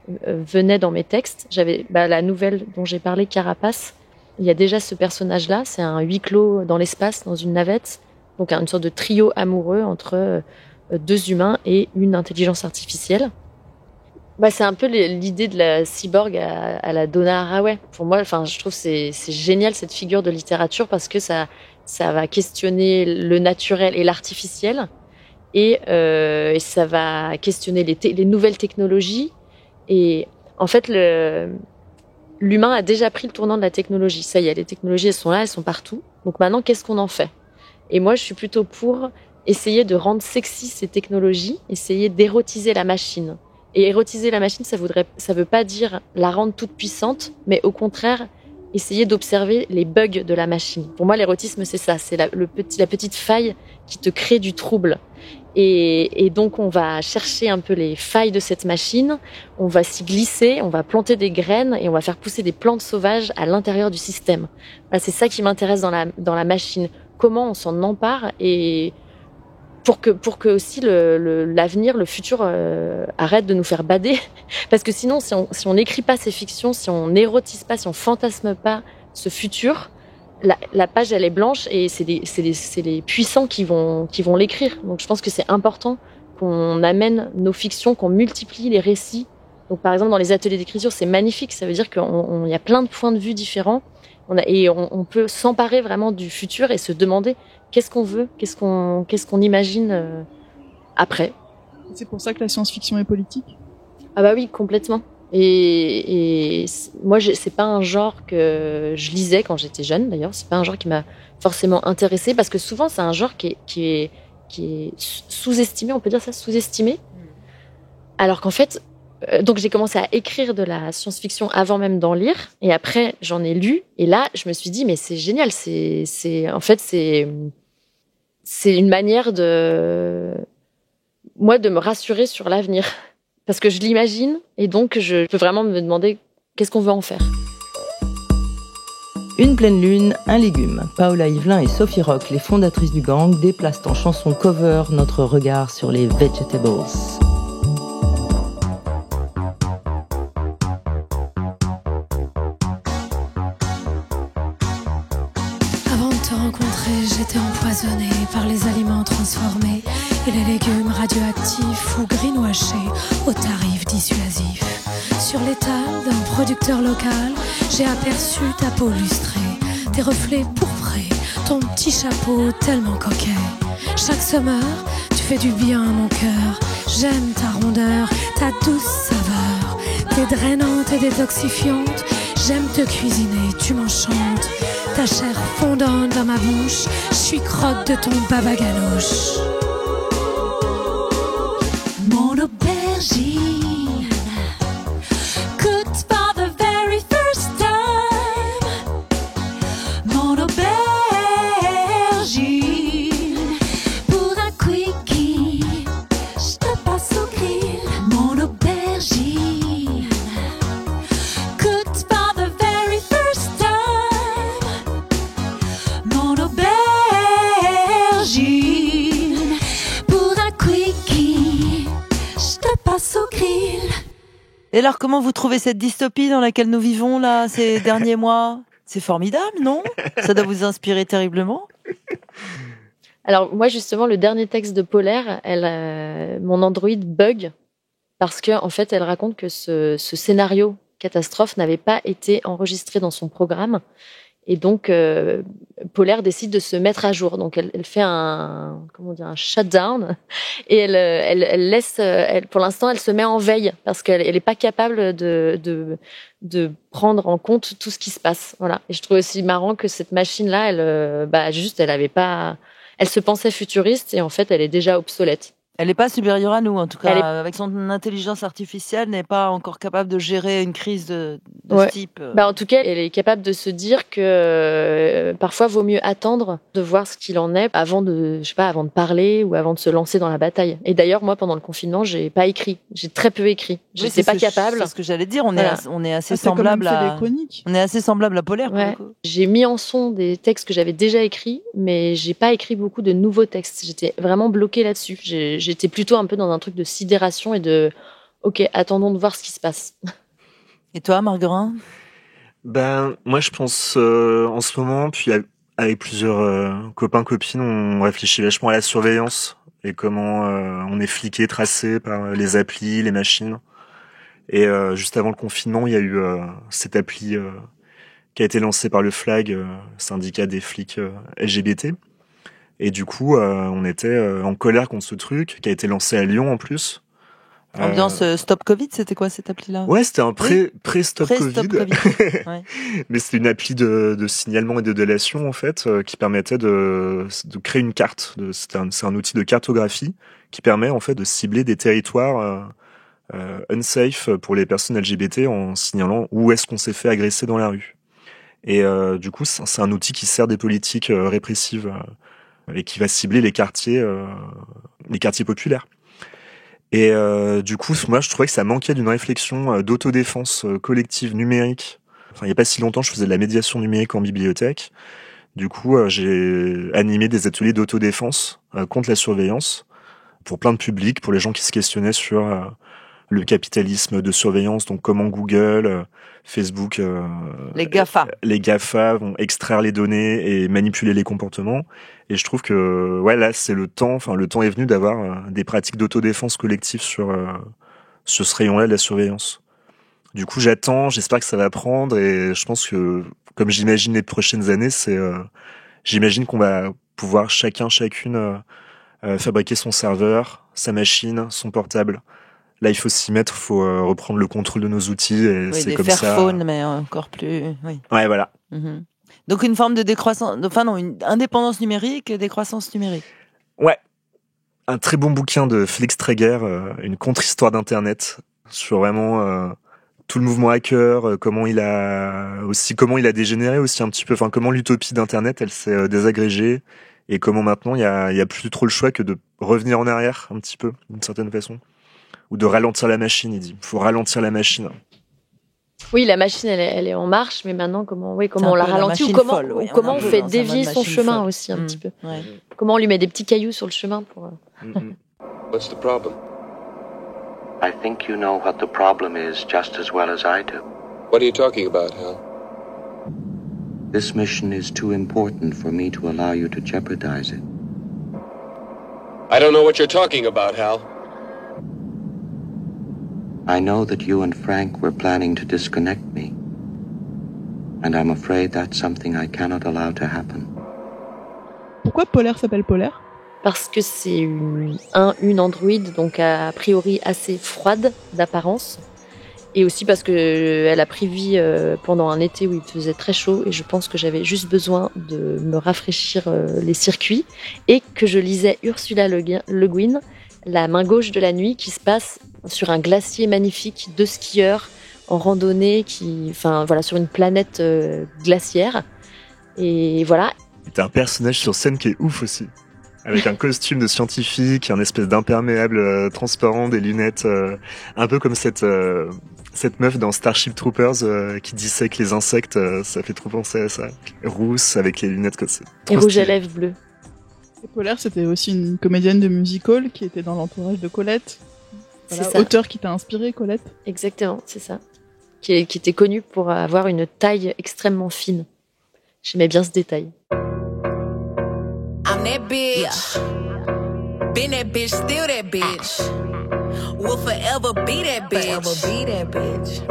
venait dans mes textes. J'avais la nouvelle dont j'ai parlé, Carapace. Il y a déjà ce personnage-là, c'est un huis clos dans l'espace, dans une navette, donc une sorte de trio amoureux entre 2 humains et une intelligence artificielle. C'est un peu l'idée de la cyborg à la Donna Haraway. Pour moi, je trouve c'est génial cette figure de littérature parce que ça va questionner le naturel et l'artificiel et ça va questionner les nouvelles technologies. Et en fait, l'humain a déjà pris le tournant de la technologie. Ça y est, les technologies, elles sont là, elles sont partout. Donc maintenant, qu'est-ce qu'on en fait? Et moi, je suis plutôt pour essayer de rendre sexy ces technologies, essayer d'érotiser la machine. Et érotiser la machine, ça veut pas dire la rendre toute puissante, mais au contraire, essayer d'observer les bugs de la machine. Pour moi, l'érotisme, c'est ça. C'est la petite faille qui te crée du trouble. Et donc, on va chercher un peu les failles de cette machine, on va s'y glisser, on va planter des graines et on va faire pousser des plantes sauvages à l'intérieur du système. Voilà, c'est ça qui m'intéresse dans la machine. Comment on s'en empare et pour que aussi l'avenir, le futur arrête de nous faire bader. Parce que sinon, si on n'écrit pas ces fictions, si on n'érotise pas, si on fantasme pas ce futur, la page elle est blanche et c'est les puissants qui vont l'écrire. Donc je pense que c'est important qu'on amène nos fictions, qu'on multiplie les récits. Donc par exemple dans les ateliers d'écriture, c'est magnifique. Ça veut dire qu'il y a plein de points de vue différents. On peut s'emparer vraiment du futur et se demander qu'est-ce qu'on veut, qu'est-ce qu'on imagine après.
C'est pour ça que la science-fiction est politique.
Ah bah oui, complètement. Et moi, c'est pas un genre que je lisais quand j'étais jeune. D'ailleurs, c'est pas un genre qui m'a forcément intéressée parce que souvent c'est un genre qui est sous-estimé. On peut dire ça, sous-estimé. Alors qu'en fait, donc j'ai commencé à écrire de la science-fiction avant même d'en lire. Et après, j'en ai lu. Et là, je me suis dit, mais c'est génial. C'est une manière de me rassurer sur l'avenir. Parce que je l'imagine, et donc je peux vraiment me demander qu'est-ce qu'on veut en faire.
Une pleine lune, un légume. Paola Yvelin et Sophie Rock, les fondatrices du gang, déplacent en chanson cover notre regard sur les vegetables.
Avant de te rencontrer, j'étais empoisonnée par les aliments transformés et les légumes radioactifs ou greenwashés au tarif dissuasif. Sur l'étal d'un producteur local, j'ai aperçu ta peau lustrée, tes reflets pourprés, ton petit chapeau tellement coquet. Chaque summer, tu fais du bien à mon cœur. J'aime ta rondeur, ta douce saveur. T'es drainante et détoxifiante. J'aime te cuisiner, tu m'enchantes. Ta chair fondante dans ma bouche, je suis crotte de ton baba ganouche. Mon aubergine, cooked for the very first time. Mon aubergine, pour un quickie, je te passe au grill. Mon aubergine, cooked for the very first time. Mon aubergine, pour un quickie, je te passe au grill.
Et alors, comment vous trouvez cette dystopie dans laquelle nous vivons là ces derniers mois ? C'est formidable, non ? Ça doit vous inspirer terriblement.
Alors moi justement, le dernier texte de Polaire, mon Android bug parce que en fait, elle raconte que ce scénario catastrophe n'avait pas été enregistré dans son programme. Et donc, Polaire décide de se mettre à jour. Donc, elle fait un shutdown. Et elle laisse, pour l'instant, elle se met en veille parce qu'elle est pas capable de prendre en compte tout ce qui se passe. Voilà. Et je trouve aussi marrant que cette machine-là, elle se pensait futuriste et en fait, elle est déjà obsolète.
Elle n'est pas supérieure à nous, en tout cas. Avec son intelligence artificielle, n'est pas encore capable de gérer une crise de ce type.
En tout cas, elle est capable de se dire que parfois, vaut mieux attendre de voir ce qu'il en est avant de parler ou avant de se lancer dans la bataille. Et d'ailleurs, moi, pendant le confinement, j'ai pas écrit. J'ai très peu écrit. Je n'étais pas capable.
C'est ce que j'allais dire. On est assez semblable à. On est assez semblable à Polaire.
Ouais. J'ai mis en son des textes que j'avais déjà écrits, mais j'ai pas écrit beaucoup de nouveaux textes. J'étais vraiment bloquée là-dessus. J'étais plutôt un peu dans un truc de sidération et de ok, attendons de voir ce qui se passe.
Et toi, Marguerin ?
Moi, je pense en ce moment, puis avec plusieurs copains, copines, on réfléchit vachement à la surveillance et comment on est fliqué, tracé par les applis, les machines. Et juste avant le confinement, il y a eu cette appli qui a été lancée par le FLAG, syndicat des flics LGBT. Et du coup, on était en colère contre ce truc, qui a été lancé à Lyon en plus.
Ambiance Stop Covid, c'était quoi cette appli-là ?
Ouais, c'était un pré-Stop Covid.
Ouais.
Mais c'était une appli de signalement et de délation, en fait, qui permettait de créer une carte. C'est un outil de cartographie qui permet, en fait, de cibler des territoires unsafe pour les personnes LGBT en signalant où est-ce qu'on s'est fait agresser dans la rue. Et du coup, c'est un outil qui sert des politiques répressives et qui va cibler les quartiers populaires. Et du coup, moi, je trouvais que ça manquait d'une réflexion d'autodéfense collective numérique. Enfin, il n'y a pas si longtemps, je faisais de la médiation numérique en bibliothèque. Du coup, j'ai animé des ateliers d'autodéfense contre la surveillance pour plein de publics, pour les gens qui se questionnaient sur le capitalisme de surveillance, donc comment Google, Facebook,
les GAFA
vont extraire les données et manipuler les comportements. Et je trouve que là c'est le temps est venu d'avoir des pratiques d'autodéfense collective sur ce rayon-là de la surveillance. Du coup, j'espère que ça va prendre, et je pense que, comme j'imagine les prochaines années, j'imagine qu'on va pouvoir chacune fabriquer son serveur, sa machine, son portable. Là, il faut s'y mettre, il faut reprendre le contrôle de nos outils, et
oui,
c'est comme ça.
Des Fairphone, mais encore plus. Oui.
Ouais, voilà.
Mm-hmm. Donc une forme de décroissance, une indépendance numérique et décroissance numérique.
Ouais. Un très bon bouquin de Félix Traeger, une contre-histoire d'Internet, sur vraiment tout le mouvement hacker, comment il a dégénéré aussi un petit peu, comment l'utopie d'Internet, elle s'est désagrégée, et comment maintenant il y a plus trop le choix que de revenir en arrière un petit peu, d'une certaine façon. Ou de ralentir la machine, il dit. Il faut ralentir la machine.
Oui, la machine, elle est en marche, mais maintenant, comment on la ralentit, ou comment on fait dévier son chemin folle. Aussi, un petit peu. Ouais. Comment on lui met des petits cailloux sur le chemin pour...
What's the problem? I think you know what the problem is just as well as I do. What are you talking about, Hal? This mission is too important for me to allow you to jeopardize it. I don't know what you're talking about, Hal. I know that you and Frank were planning to disconnect me. And I'm afraid that's something I cannot allow to happen.
Pourquoi Polaire s'appelle Polaire?
Parce que c'est une androïde, donc a priori assez froide d'apparence. Et aussi parce qu'elle a pris vie pendant un été où il faisait très chaud, et je pense que j'avais juste besoin de me rafraîchir les circuits, et que je lisais Ursula Le Guin, La main gauche de la nuit, qui se passe sur un glacier magnifique de skieurs en randonnée, sur une planète glaciaire. Et voilà.
T'as un personnage sur scène qui est ouf aussi, avec un costume de scientifique, un espèce d'imperméable transparent, des lunettes, un peu comme cette meuf dans Starship Troopers qui dissèque les insectes, ça fait trop penser à ça. Rousse, avec les lunettes comme ça.
Et rouge à lèvres bleu.
Et Polaire, c'était aussi une comédienne de musical qui était dans l'entourage de Colette. Voilà,
c'est ça.
Auteur qui t'a inspiré, Colette.
Exactement, c'est ça. Qui était connue pour avoir une taille extrêmement fine. J'aimais bien ce détail.
I'm that bitch. Yeah. Been that bitch, still that bitch. Will forever be that bitch.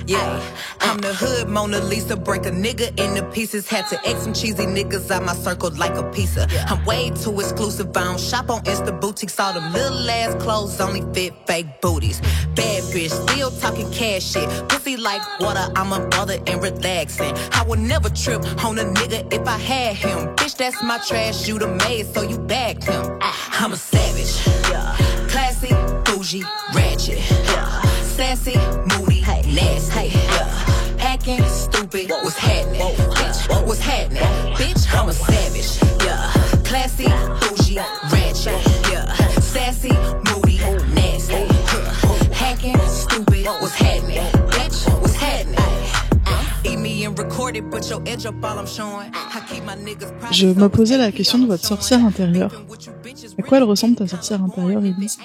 Yeah, I'm the hood Mona Lisa, break a nigga into pieces. Had to X some cheesy niggas out my circle like a pizza. I'm way too exclusive, I don't shop on Insta boutiques. All them little ass clothes only fit fake booties. Bad bitch, still talking cash shit. Pussy like water, I'm a mother and relaxing. I would never trip on a nigga if I had him. Bitch, that's my trash, you the maid, so you bagged him. I'm a savage, classy, bougie, ratchet, sassy, moody, nasty, hacking, stupid, what's happening, bitch, what's happening, bitch, I'm a savage, classy, bougie, ratchet, sassy, moody, nasty, hacking, stupid, what's happening, bitch, what's happening.
Je me posais la question de votre sorcière intérieure. À quoi elle ressemble ta sorcière intérieure, Elise?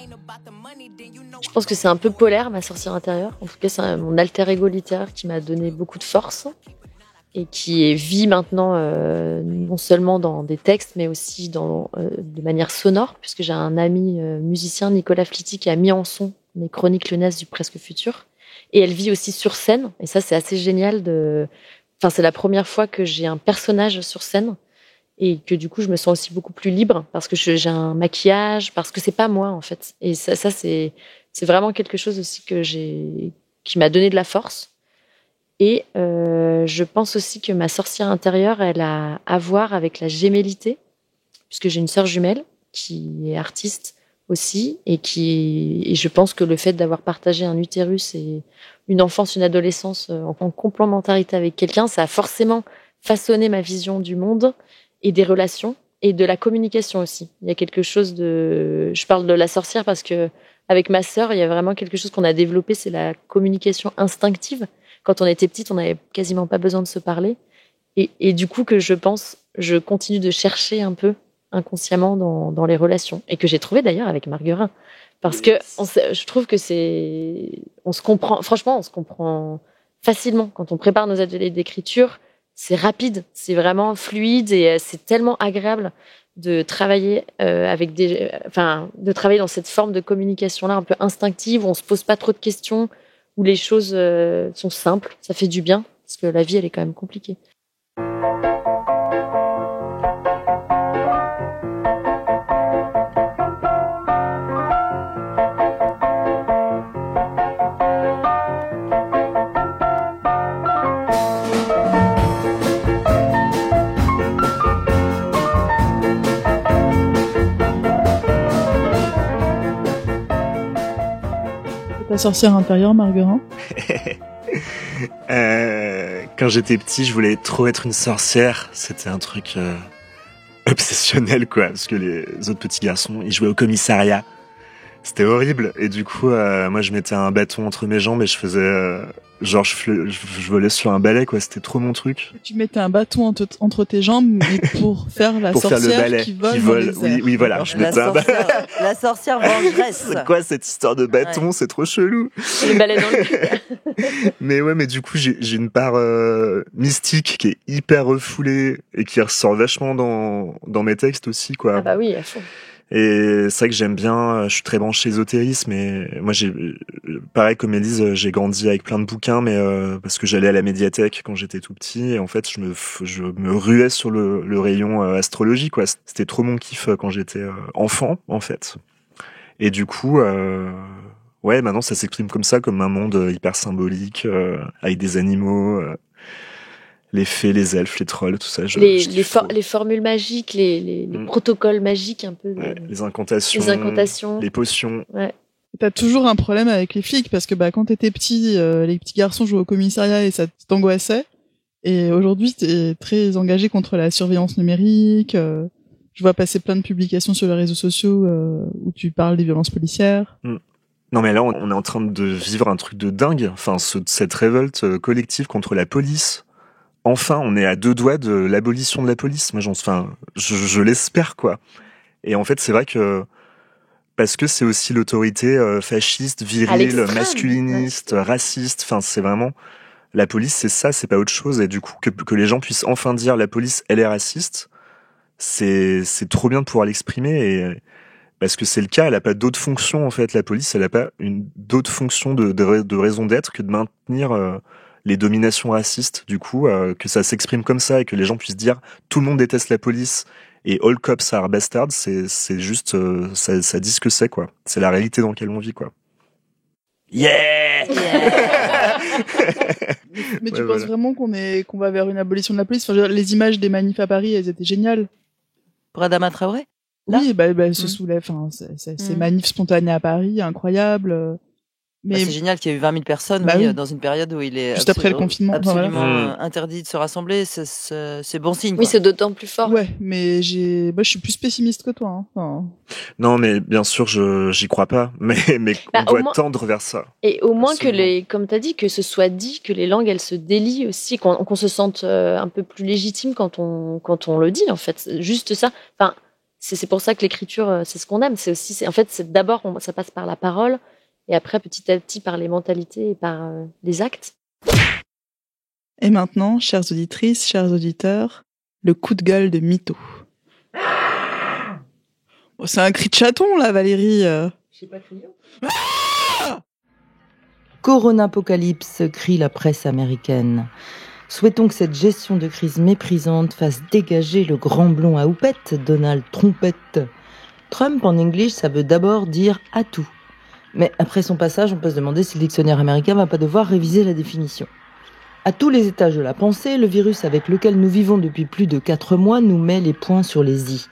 Je pense que c'est un peu Polaire, ma sorcière intérieure. En tout cas, c'est mon alter ego littéraire qui m'a donné beaucoup de force et qui vit maintenant non seulement dans des textes, mais aussi de manière sonore, puisque j'ai un ami musicien, Nicolas Fliti, qui a mis en son mes chroniques lyonnaises du Presque Futur. Et elle vit aussi sur scène. Et ça, c'est assez génial c'est la première fois que j'ai un personnage sur scène. Et que du coup, je me sens aussi beaucoup plus libre parce que j'ai un maquillage, parce que c'est pas moi, en fait. Et ça c'est vraiment quelque chose aussi qui m'a donné de la force. Et je pense aussi que ma sorcière intérieure, elle a à voir avec la gémellité, puisque j'ai une sœur jumelle qui est artiste aussi, et je pense que le fait d'avoir partagé un utérus et une enfance, une adolescence en complémentarité avec quelqu'un, ça a forcément façonné ma vision du monde et des relations et de la communication aussi. Il y a quelque chose je parle de la sorcière parce que avec ma sœur, il y a vraiment quelque chose qu'on a développé, c'est la communication instinctive. Quand on était petite, on n'avait quasiment pas besoin de se parler. Et du coup, que je pense je continue de chercher un peu inconsciemment dans les relations, et que j'ai trouvé d'ailleurs avec Marguerin. Parce que je trouve que on se comprend facilement. Quand on prépare nos ateliers d'écriture, c'est rapide, c'est vraiment fluide, et c'est tellement agréable de travailler de travailler dans cette forme de communication-là, un peu instinctive, où on se pose pas trop de questions, où les choses sont simples. Ça fait du bien, parce que la vie, elle est quand même compliquée.
Ta sorcière intérieure, Marguerin?
Quand j'étais petit, je voulais trop être une sorcière. C'était un truc obsessionnel, quoi. Parce que les autres petits garçons, ils jouaient au commissariat. C'était horrible. Et du coup, moi, je mettais un bâton entre mes jambes et je faisais... je volais sur un balai, quoi. C'était trop mon truc.
Tu mettais un bâton entre tes jambes, mais pour faire la
pour
sorcière
faire le balai,
qui vole.
Oui, voilà.
Alors,
je mettais un balai.
La sorcière vengeresse.
C'est quoi cette histoire de bâton? C'est trop chelou.
Le balai dans le
mais du coup, j'ai une part mystique qui est hyper refoulée et qui ressort vachement dans mes textes aussi, quoi.
Ah bah oui, à fond.
Et c'est vrai que j'aime bien, je suis très branché ésotérisme, et moi pareil comme Élise, j'ai grandi avec plein de bouquins, mais parce que j'allais à la médiathèque quand j'étais tout petit, et en fait je me ruais sur le rayon astrologie, quoi. C'était trop mon kiff quand j'étais enfant, en fait. Et du coup, ouais, maintenant ça s'exprime comme ça, comme un monde hyper symbolique, avec des animaux. Les fées, les elfes, les trolls, tout ça.
Les formules magiques, les protocoles magiques, un peu.
Ouais, les incantations. Les potions.
Ouais.
T'as toujours un problème avec les flics, parce que quand t'étais petit, les petits garçons jouaient au commissariat et ça t'angoissait. Et aujourd'hui, t'es très engagé contre la surveillance numérique. Je vois passer plein de publications sur les réseaux sociaux où tu parles des violences policières.
Non, mais là, on est en train de vivre un truc de dingue. Enfin, cette révolte collective contre la police. Enfin, on est à 2 doigts de l'abolition de la police. Moi, je l'espère, quoi. Et en fait, c'est vrai que parce que c'est aussi l'autorité fasciste, virile, masculiniste, raciste. Enfin, c'est vraiment la police, c'est ça, c'est pas autre chose. Et du coup, que les gens puissent enfin dire la police, elle est raciste, c'est trop bien de pouvoir l'exprimer. Et parce que c'est le cas, elle a pas d'autre fonction, en fait. La police, elle a pas d'autre fonction de raison d'être que de maintenir les dominations racistes, du coup, que ça s'exprime comme ça et que les gens puissent dire tout le monde déteste la police et all cops are bastards, c'est juste, ça dit ce que c'est, quoi. C'est la réalité dans laquelle on vit, quoi. Yeah!
Mais tu penses vraiment qu'on va vers une abolition de la police? Enfin, les images des manifs à Paris, elles étaient géniales.
Pour Adama Traoré?
Oui, se soulève, ces manifs spontanés à Paris, incroyables.
Mais c'est génial qu'il y ait eu 20 000 personnes dans une période où il est
juste après le confinement,
absolument interdit de se rassembler. C'est bon signe.
Oui, c'est d'autant plus fort.
Ouais, mais moi je suis plus pessimiste que toi. Hein. Enfin...
Non, mais bien sûr, j'y crois pas. Mais on doit tendre vers ça.
Et au moins comme t'as dit, que ce soit dit, que les langues elles se délient aussi, qu'on se sente un peu plus légitime quand on le dit. En fait, juste ça. Enfin, c'est pour ça que l'écriture, c'est ce qu'on aime. C'est aussi, d'abord, ça passe par la parole. Et après, petit à petit, par les mentalités et par les actes.
Et maintenant, chères auditrices, chers auditeurs, le coup de gueule de Mytho. Oh, c'est un cri de chaton, là, Valérie.
Je sais pas crier.
Coronapocalypse, crie la presse américaine. Souhaitons que cette gestion de crise méprisante fasse dégager le grand blond à houppette, Donald Trompette. Trump, en anglais, ça veut d'abord dire « à tout ». Mais après son passage, on peut se demander si le dictionnaire américain va pas devoir réviser la définition. À tous les étages de la pensée, le virus avec lequel nous vivons depuis plus de 4 mois nous met les points sur les i.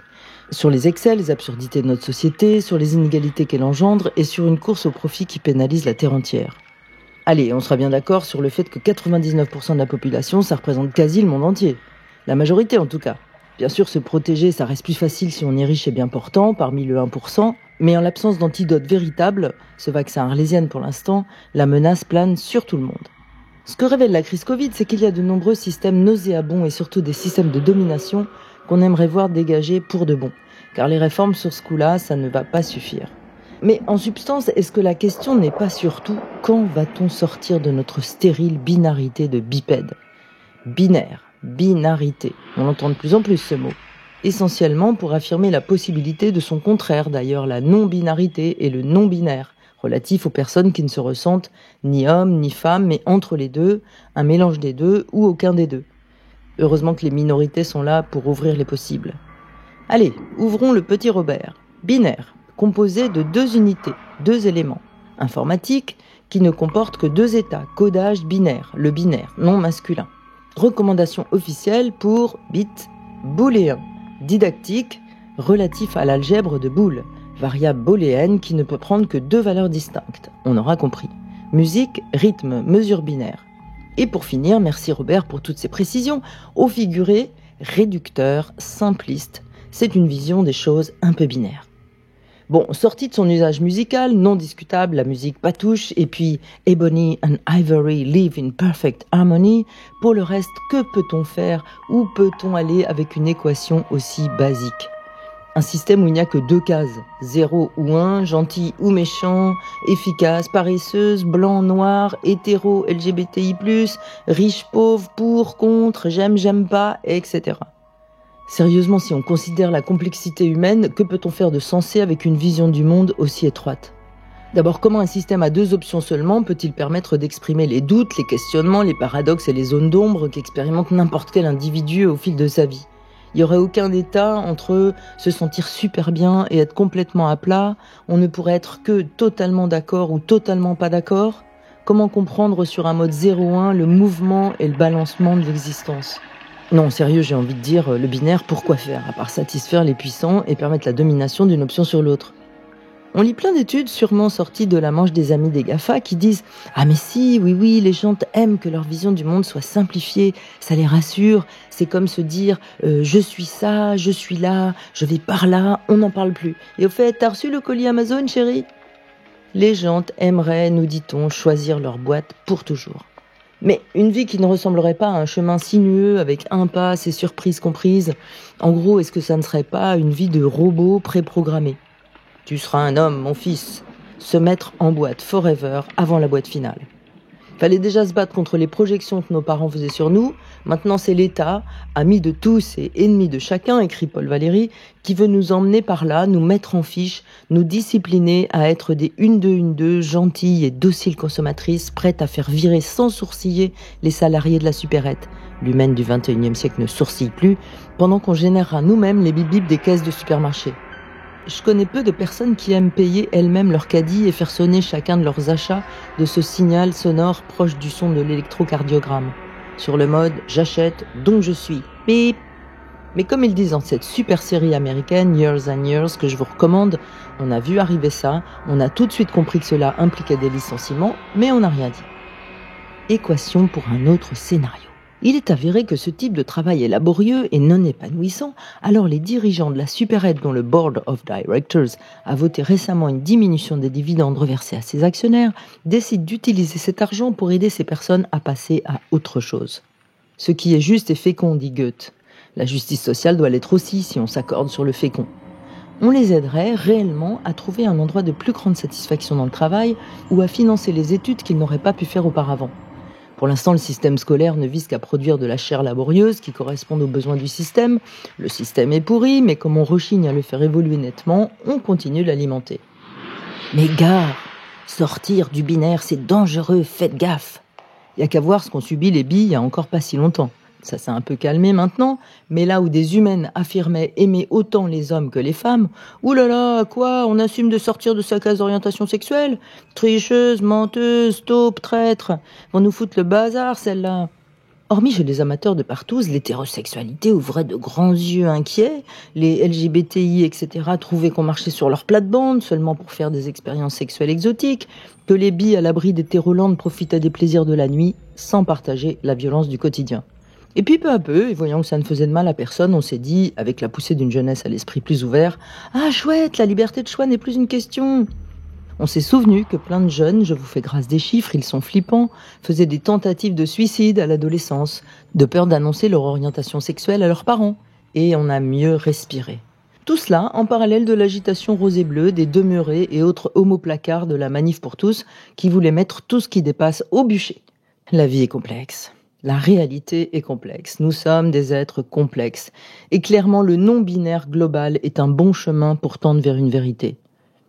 Sur les excès, les absurdités de notre société, sur les inégalités qu'elle engendre et sur une course au profit qui pénalise la terre entière. Allez, on sera bien d'accord sur le fait que 99% de la population, ça représente quasi le monde entier. La majorité en tout cas. Bien sûr, se protéger, ça reste plus facile si on est riche et bien portant, parmi le 1%, mais en l'absence d'antidote véritable, ce vaccin arlésienne pour l'instant, la menace plane sur tout le monde. Ce que révèle la crise Covid, c'est qu'il y a de nombreux systèmes nauséabonds et surtout des systèmes de domination qu'on aimerait voir dégager pour de bon. Car les réformes sur ce coup-là, ça ne va pas suffire. Mais en substance, est-ce que la question n'est pas surtout quand va-t-on sortir de notre stérile binarité de bipède ? Binaire, binarité, on entend de plus en plus ce mot. Essentiellement pour affirmer la possibilité de son contraire, d'ailleurs la non-binarité et le non-binaire, relatif aux personnes qui ne se ressentent ni hommes ni femmes, mais entre les deux, un mélange des deux ou aucun des deux. Heureusement que les minorités sont là pour ouvrir les possibles. Allez, ouvrons le petit Robert. Binaire, composé de 2 unités, 2 éléments. Informatique, qui ne comporte que 2 états, codage binaire, le binaire, non masculin. Recommandation officielle pour bit booléen. Didactique, relatif à l'algèbre de Boole, variable booléenne qui ne peut prendre que 2 valeurs distinctes. On aura compris. Musique, rythme, mesure binaire. Et pour finir, merci Robert pour toutes ces précisions, au figuré, réducteur, simpliste. C'est une vision des choses un peu binaire. Bon, sortie de son usage musical, non discutable, la musique patouche, et puis Ebony and Ivory live in perfect harmony. Pour le reste, que peut-on faire? Où peut-on aller avec une équation aussi basique? Un système où il n'y a que 2 cases, 0 ou 1, gentil ou méchant, efficace, paresseuse, blanc, noir, hétéro, LGBTI+, riche, pauvre, pour, contre, j'aime pas, etc. Sérieusement, si on considère la complexité humaine, que peut-on faire de sensé avec une vision du monde aussi étroite? D'abord, comment un système à 2 options seulement peut-il permettre d'exprimer les doutes, les questionnements, les paradoxes et les zones d'ombre qu'expérimente n'importe quel individu au fil de sa vie? Il n'y aurait aucun état entre se sentir super bien et être complètement à plat. On ne pourrait être que totalement d'accord ou totalement pas d'accord. Comment comprendre sur un mode 0-1 le mouvement et le balancement de l'existence? Non, sérieux, j'ai envie de dire, le binaire, pourquoi faire, à part satisfaire les puissants et permettre la domination d'une option sur l'autre? On lit plein d'études, sûrement sorties de la manche des amis des GAFA, qui disent « Ah mais si, oui, les gens aiment que leur vision du monde soit simplifiée, ça les rassure, c'est comme se dire je suis ça, je suis là, je vais par là, on n'en parle plus. Et au fait, t'as reçu le colis Amazon, chérie ?» Les gens aimeraient, nous dit-on, choisir leur boîte pour toujours. Mais une vie qui ne ressemblerait pas à un chemin sinueux avec impasses et surprises comprises, en gros, est-ce que ça ne serait pas une vie de robot préprogrammé? Tu seras un homme, mon fils. Se mettre en boîte forever avant la boîte finale. Fallait déjà se battre contre les projections que nos parents faisaient sur nous. Maintenant, c'est l'État, ami de tous et ennemi de chacun, écrit Paul Valéry, qui veut nous emmener par là, nous mettre en fiche, nous discipliner à être des 1-2-1-2, gentilles et dociles consommatrices, prêtes à faire virer sans sourciller les salariés de la supérette. L'humaine du 21e siècle ne sourcille plus, pendant qu'on générera nous-mêmes les bip-bip des caisses de supermarché. Je connais peu de personnes qui aiment payer elles-mêmes leur caddie et faire sonner chacun de leurs achats de ce signal sonore proche du son de l'électrocardiogramme. Sur le mode « j'achète, donc je suis ». Bip. Mais comme ils disent dans cette super série américaine Years and Years que je vous recommande, on a vu arriver ça, on a tout de suite compris que cela impliquait des licenciements, mais on n'a rien dit. Équation pour un autre scénario. Il est avéré que ce type de travail est laborieux et non épanouissant, alors les dirigeants de la supérette dont le Board of Directors a voté récemment une diminution des dividendes reversés à ses actionnaires décident d'utiliser cet argent pour aider ces personnes à passer à autre chose. Ce qui est juste et fécond, dit Goethe. La justice sociale doit l'être aussi si on s'accorde sur le fécond. On les aiderait réellement à trouver un endroit de plus grande satisfaction dans le travail ou à financer les études qu'ils n'auraient pas pu faire auparavant. Pour l'instant, le système scolaire ne vise qu'à produire de la chair laborieuse qui corresponde aux besoins du système. Le système est pourri, mais comme on rechigne à le faire évoluer nettement, on continue de l'alimenter. Mais gare, sortir du binaire, c'est dangereux, faites gaffe. Il n'y a qu'à voir ce qu'ont subi les billes il n'y a encore pas si longtemps. Ça s'est un peu calmé maintenant, mais là où des humaines affirmaient aimer autant les hommes que les femmes, oulala, quoi, on assume de sortir de sa case d'orientation sexuelle? Tricheuse, menteuse, taupe, traître, vont nous foutre le bazar, celle-là. Hormis chez les amateurs de partouze, l'hétérosexualité ouvrait de grands yeux inquiets, les LGBTI, etc. trouvaient qu'on marchait sur leur plate-bande seulement pour faire des expériences sexuelles exotiques, que les billes à l'abri des terrolandes profitaient des plaisirs de la nuit sans partager la violence du quotidien. Et puis peu à peu, et voyant que ça ne faisait de mal à personne, on s'est dit, avec la poussée d'une jeunesse à l'esprit plus ouvert, « Ah chouette, la liberté de choix n'est plus une question !» On s'est souvenu que plein de jeunes, je vous fais grâce des chiffres, ils sont flippants, faisaient des tentatives de suicide à l'adolescence, de peur d'annoncer leur orientation sexuelle à leurs parents. et on a mieux respiré. Tout cela en parallèle de l'agitation rose et bleue des demeurés et autres homoplacards de la Manif pour tous qui voulaient mettre tout ce qui dépasse au bûcher. La vie est complexe. La réalité est complexe. Nous sommes des êtres complexes. Et clairement, le non-binaire global est un bon chemin pour tendre vers une vérité.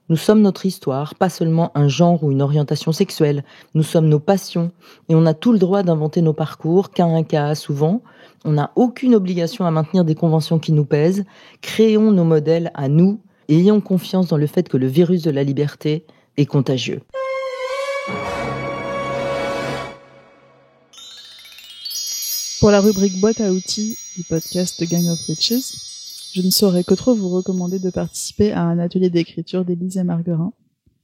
Nous sommes notre histoire, pas seulement un genre ou une orientation sexuelle. Nous sommes nos passions et on a tout le droit d'inventer nos parcours, cas un cas souvent. On n'a aucune obligation à maintenir des conventions qui nous pèsent. Créons nos modèles à nous et ayons confiance dans le fait que le virus de la liberté est contagieux.
Pour la rubrique boîte à outils du podcast Gang of Witches, je ne saurais que trop vous recommander de participer à un atelier d'écriture d'Élise et Marguerin,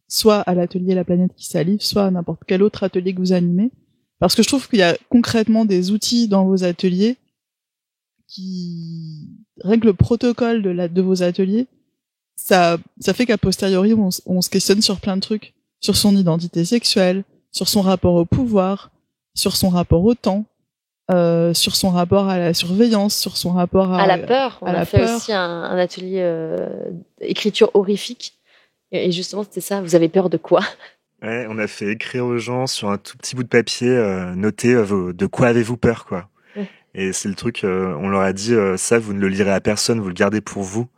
soit à l'atelier La Planète qui salive, soit à n'importe quel autre atelier que vous animez, parce que je trouve qu'il y a concrètement des outils dans vos ateliers qui règlent le protocole de vos ateliers. Ça fait qu'à posteriori, on se questionne sur plein de trucs, sur son identité sexuelle, sur son rapport au pouvoir, sur son rapport au temps, sur son rapport à la surveillance, sur son rapport à
la peur. On a fait aussi un atelier écriture horrifique. Et justement, c'était ça. Vous avez peur de quoi?
Ouais, on a fait écrire aux gens sur un tout petit bout de papier, noter de quoi avez-vous peur, quoi. Ouais. Et c'est le truc, on leur a dit, ça, vous ne le lirez à personne, vous le gardez pour vous.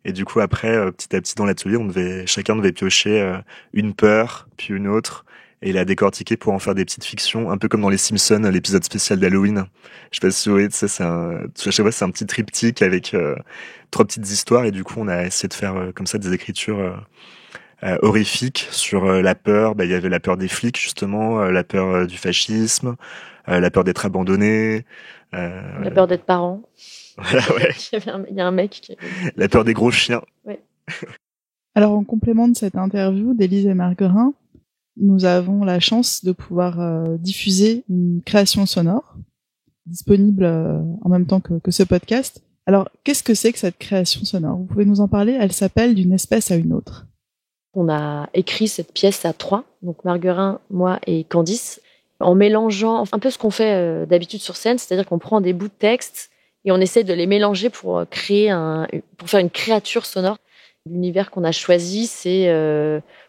Et du coup, après, petit à petit dans l'atelier, chacun devait piocher une peur, puis une autre. Et il a décortiqué pour en faire des petites fictions, un peu comme dans les Simpsons, l'épisode spécial d'Halloween. Je sais pas si vous voyez, c'est un petit triptyque avec 3 petites histoires, et du coup on a essayé de faire comme ça des écritures horrifiques sur la peur. Il y avait la peur des flics justement, la peur du fascisme, la peur d'être abandonné,
la peur d'être parent.
Voilà, ouais.
Il y a un mec qui...
La peur des gros chiens.
Ouais.
Alors en complément de cette interview d'Élise et Marguerin, nous avons la chance de pouvoir diffuser une création sonore disponible en même temps que ce podcast. Alors, qu'est-ce que c'est que cette création sonore? Vous pouvez nous en parler? Elle s'appelle D'une espèce à une autre.
On a écrit cette pièce à 3, donc Marguerin, moi et Candice, en mélangeant un peu ce qu'on fait d'habitude sur scène, c'est-à-dire qu'on prend des bouts de texte et on essaie de les mélanger pour faire une créature sonore. L'univers qu'on a choisi, c'est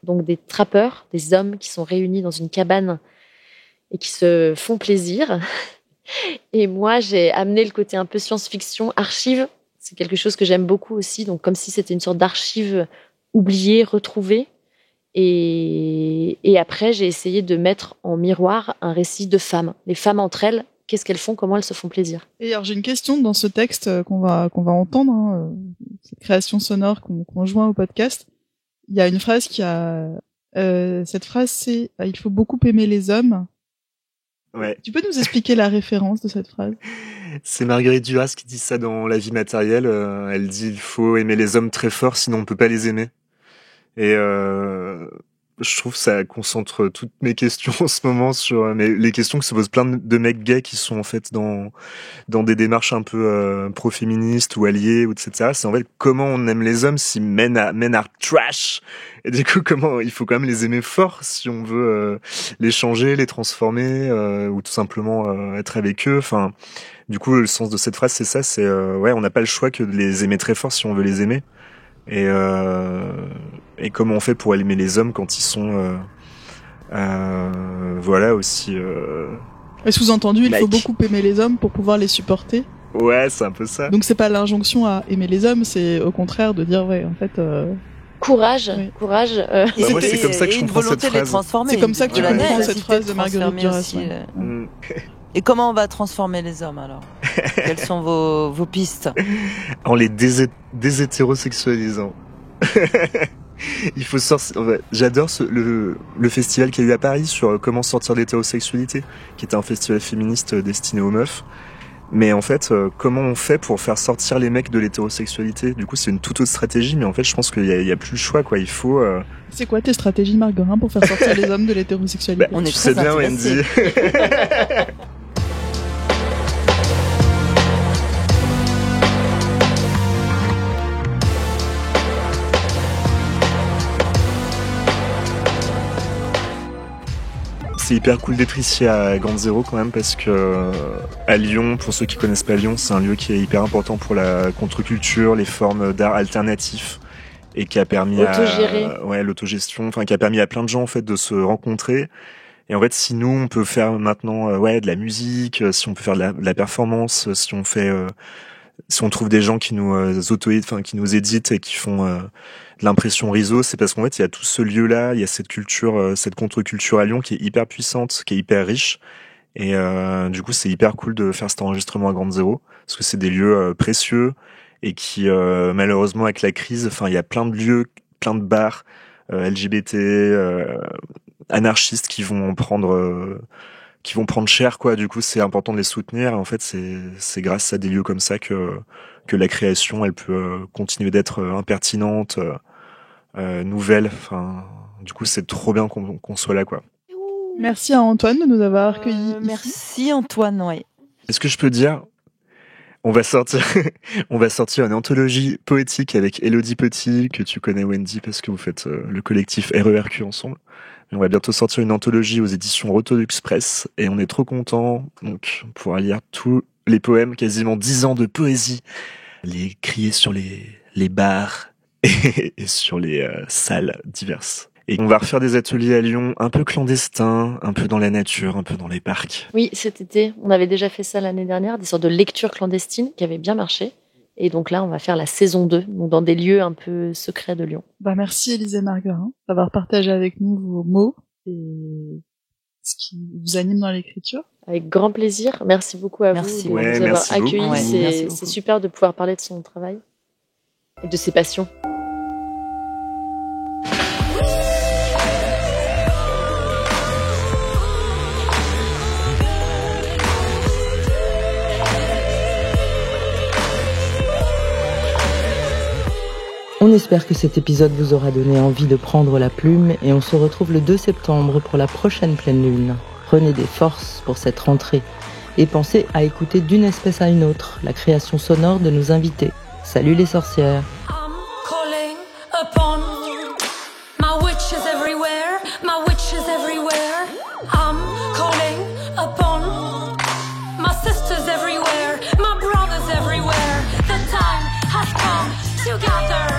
donc des trappeurs, des hommes qui sont réunis dans une cabane et qui se font plaisir. Et moi, j'ai amené le côté un peu science-fiction, archive. C'est quelque chose que j'aime beaucoup aussi, donc comme si c'était une sorte d'archive oubliée, retrouvée. Et après, j'ai essayé de mettre en miroir un récit de femmes. Les femmes entre elles, qu'est-ce qu'elles font, comment elles se font plaisir.
Et alors j'ai une question dans ce texte qu'on va entendre, cette création sonore qu'on joint au podcast. Il y a une phrase cette phrase c'est il faut beaucoup aimer les hommes.
Ouais.
Tu peux nous expliquer la référence de cette phrase?
C'est Marguerite Duras qui dit ça dans La vie matérielle. Elle dit il faut aimer les hommes très fort, sinon on peut pas les aimer. Et je trouve que ça concentre toutes mes questions en ce moment sur les questions que se posent plein de mecs gays qui sont en fait dans des démarches un peu pro-féministes ou alliées ou etc. C'est en fait comment on aime les hommes si men are trash, et du coup comment il faut quand même les aimer fort si on veut les changer, les transformer ou tout simplement être avec eux. Enfin, du coup le sens de cette phrase c'est ça, c'est on n'a pas le choix que de les aimer très fort si on veut les aimer. Et comment on fait pour aimer les hommes quand ils sont aussi
et sous-entendu il faut beaucoup aimer les hommes pour pouvoir les supporter.
Ouais, c'est un peu ça.
Donc c'est pas l'injonction à aimer les hommes, c'est au contraire de dire en fait
courage.
Moi c'est comme ça que je comprends cette phrase.
C'est comme ça que tu comprends cette phrase de Marguerite Duras.
Et comment on va transformer les hommes alors? Quelles sont vos pistes?
En les déshétérosexualisant. Il faut sortir. J'adore le festival qu'il y a eu à Paris sur comment sortir de l'hétérosexualité, qui était un festival féministe destiné aux meufs. Mais en fait, comment on fait pour faire sortir les mecs de l'hétérosexualité? Du coup, c'est une toute autre stratégie, mais en fait, je pense qu'il y a plus le choix, quoi. Il faut.
C'est quoi tes stratégies, Marguerin, pour faire sortir les hommes de l'hétérosexualité?
On est
très bien, Wendy. c'est hyper cool d'être ici à Ground Zero quand même parce que à Lyon, pour ceux qui connaissent pas Lyon, c'est un lieu qui est hyper important pour la contre-culture, les formes d'art alternatifs et qui a permis l'autogestion, enfin qui a permis à plein de gens en fait de se rencontrer. Et en fait, si nous on peut faire maintenant de la musique, si on peut faire de la performance, si on trouve des gens qui nous qui nous éditent et qui font de l'impression réseau, c'est parce qu'en fait il y a tout ce lieu-là, il y a cette culture, cette contre-culture à Lyon qui est hyper puissante, qui est hyper riche. Et du coup, c'est hyper cool de faire cet enregistrement à Ground Zero parce que c'est des lieux précieux et qui malheureusement avec la crise, enfin il y a plein de lieux, plein de bars LGBT anarchistes qui vont prendre cher quoi. Du coup, c'est important de les soutenir. Et en fait, c'est grâce à des lieux comme ça que la création elle peut continuer d'être impertinente, nouvelle. Enfin, du coup, c'est trop bien qu'on soit là quoi.
Merci à Antoine de nous avoir accueillis.
Merci Antoine, ouais.
Est-ce que je peux dire, on va sortir une anthologie poétique avec Elodie Petit, que tu connais Wendy parce que vous faites le collectif RERQ ensemble. Et on va bientôt sortir une anthologie aux éditions Rotolux Press et on est trop contents. Donc, on pourra lire tous les poèmes, quasiment 10 ans de poésie, les crier sur les bars et sur les salles diverses. Et on va refaire des ateliers à Lyon un peu clandestins, un peu dans la nature, un peu dans les parcs.
Oui, cet été, on avait déjà fait ça l'année dernière, des sortes de lectures clandestines qui avaient bien marché. Et donc là, on va faire la saison 2, donc dans des lieux un peu secrets de Lyon.
Merci Élisée Marguerin d'avoir partagé avec nous vos mots et ce qui vous anime dans l'écriture.
Avec grand plaisir. Merci beaucoup à vous de nous avoir accueillis. C'est super de pouvoir parler de son travail et de ses passions.
On espère que cet épisode vous aura donné envie de prendre la plume et on se retrouve le 2 septembre pour la prochaine pleine lune. Prenez des forces pour cette rentrée et pensez à écouter d'une espèce à une autre la création sonore de nos invités. Salut les sorcières.
I'm calling upon my witches everywhere, my witches everywhere. I'm calling upon my sisters everywhere, my brothers everywhere. The time has come to gather.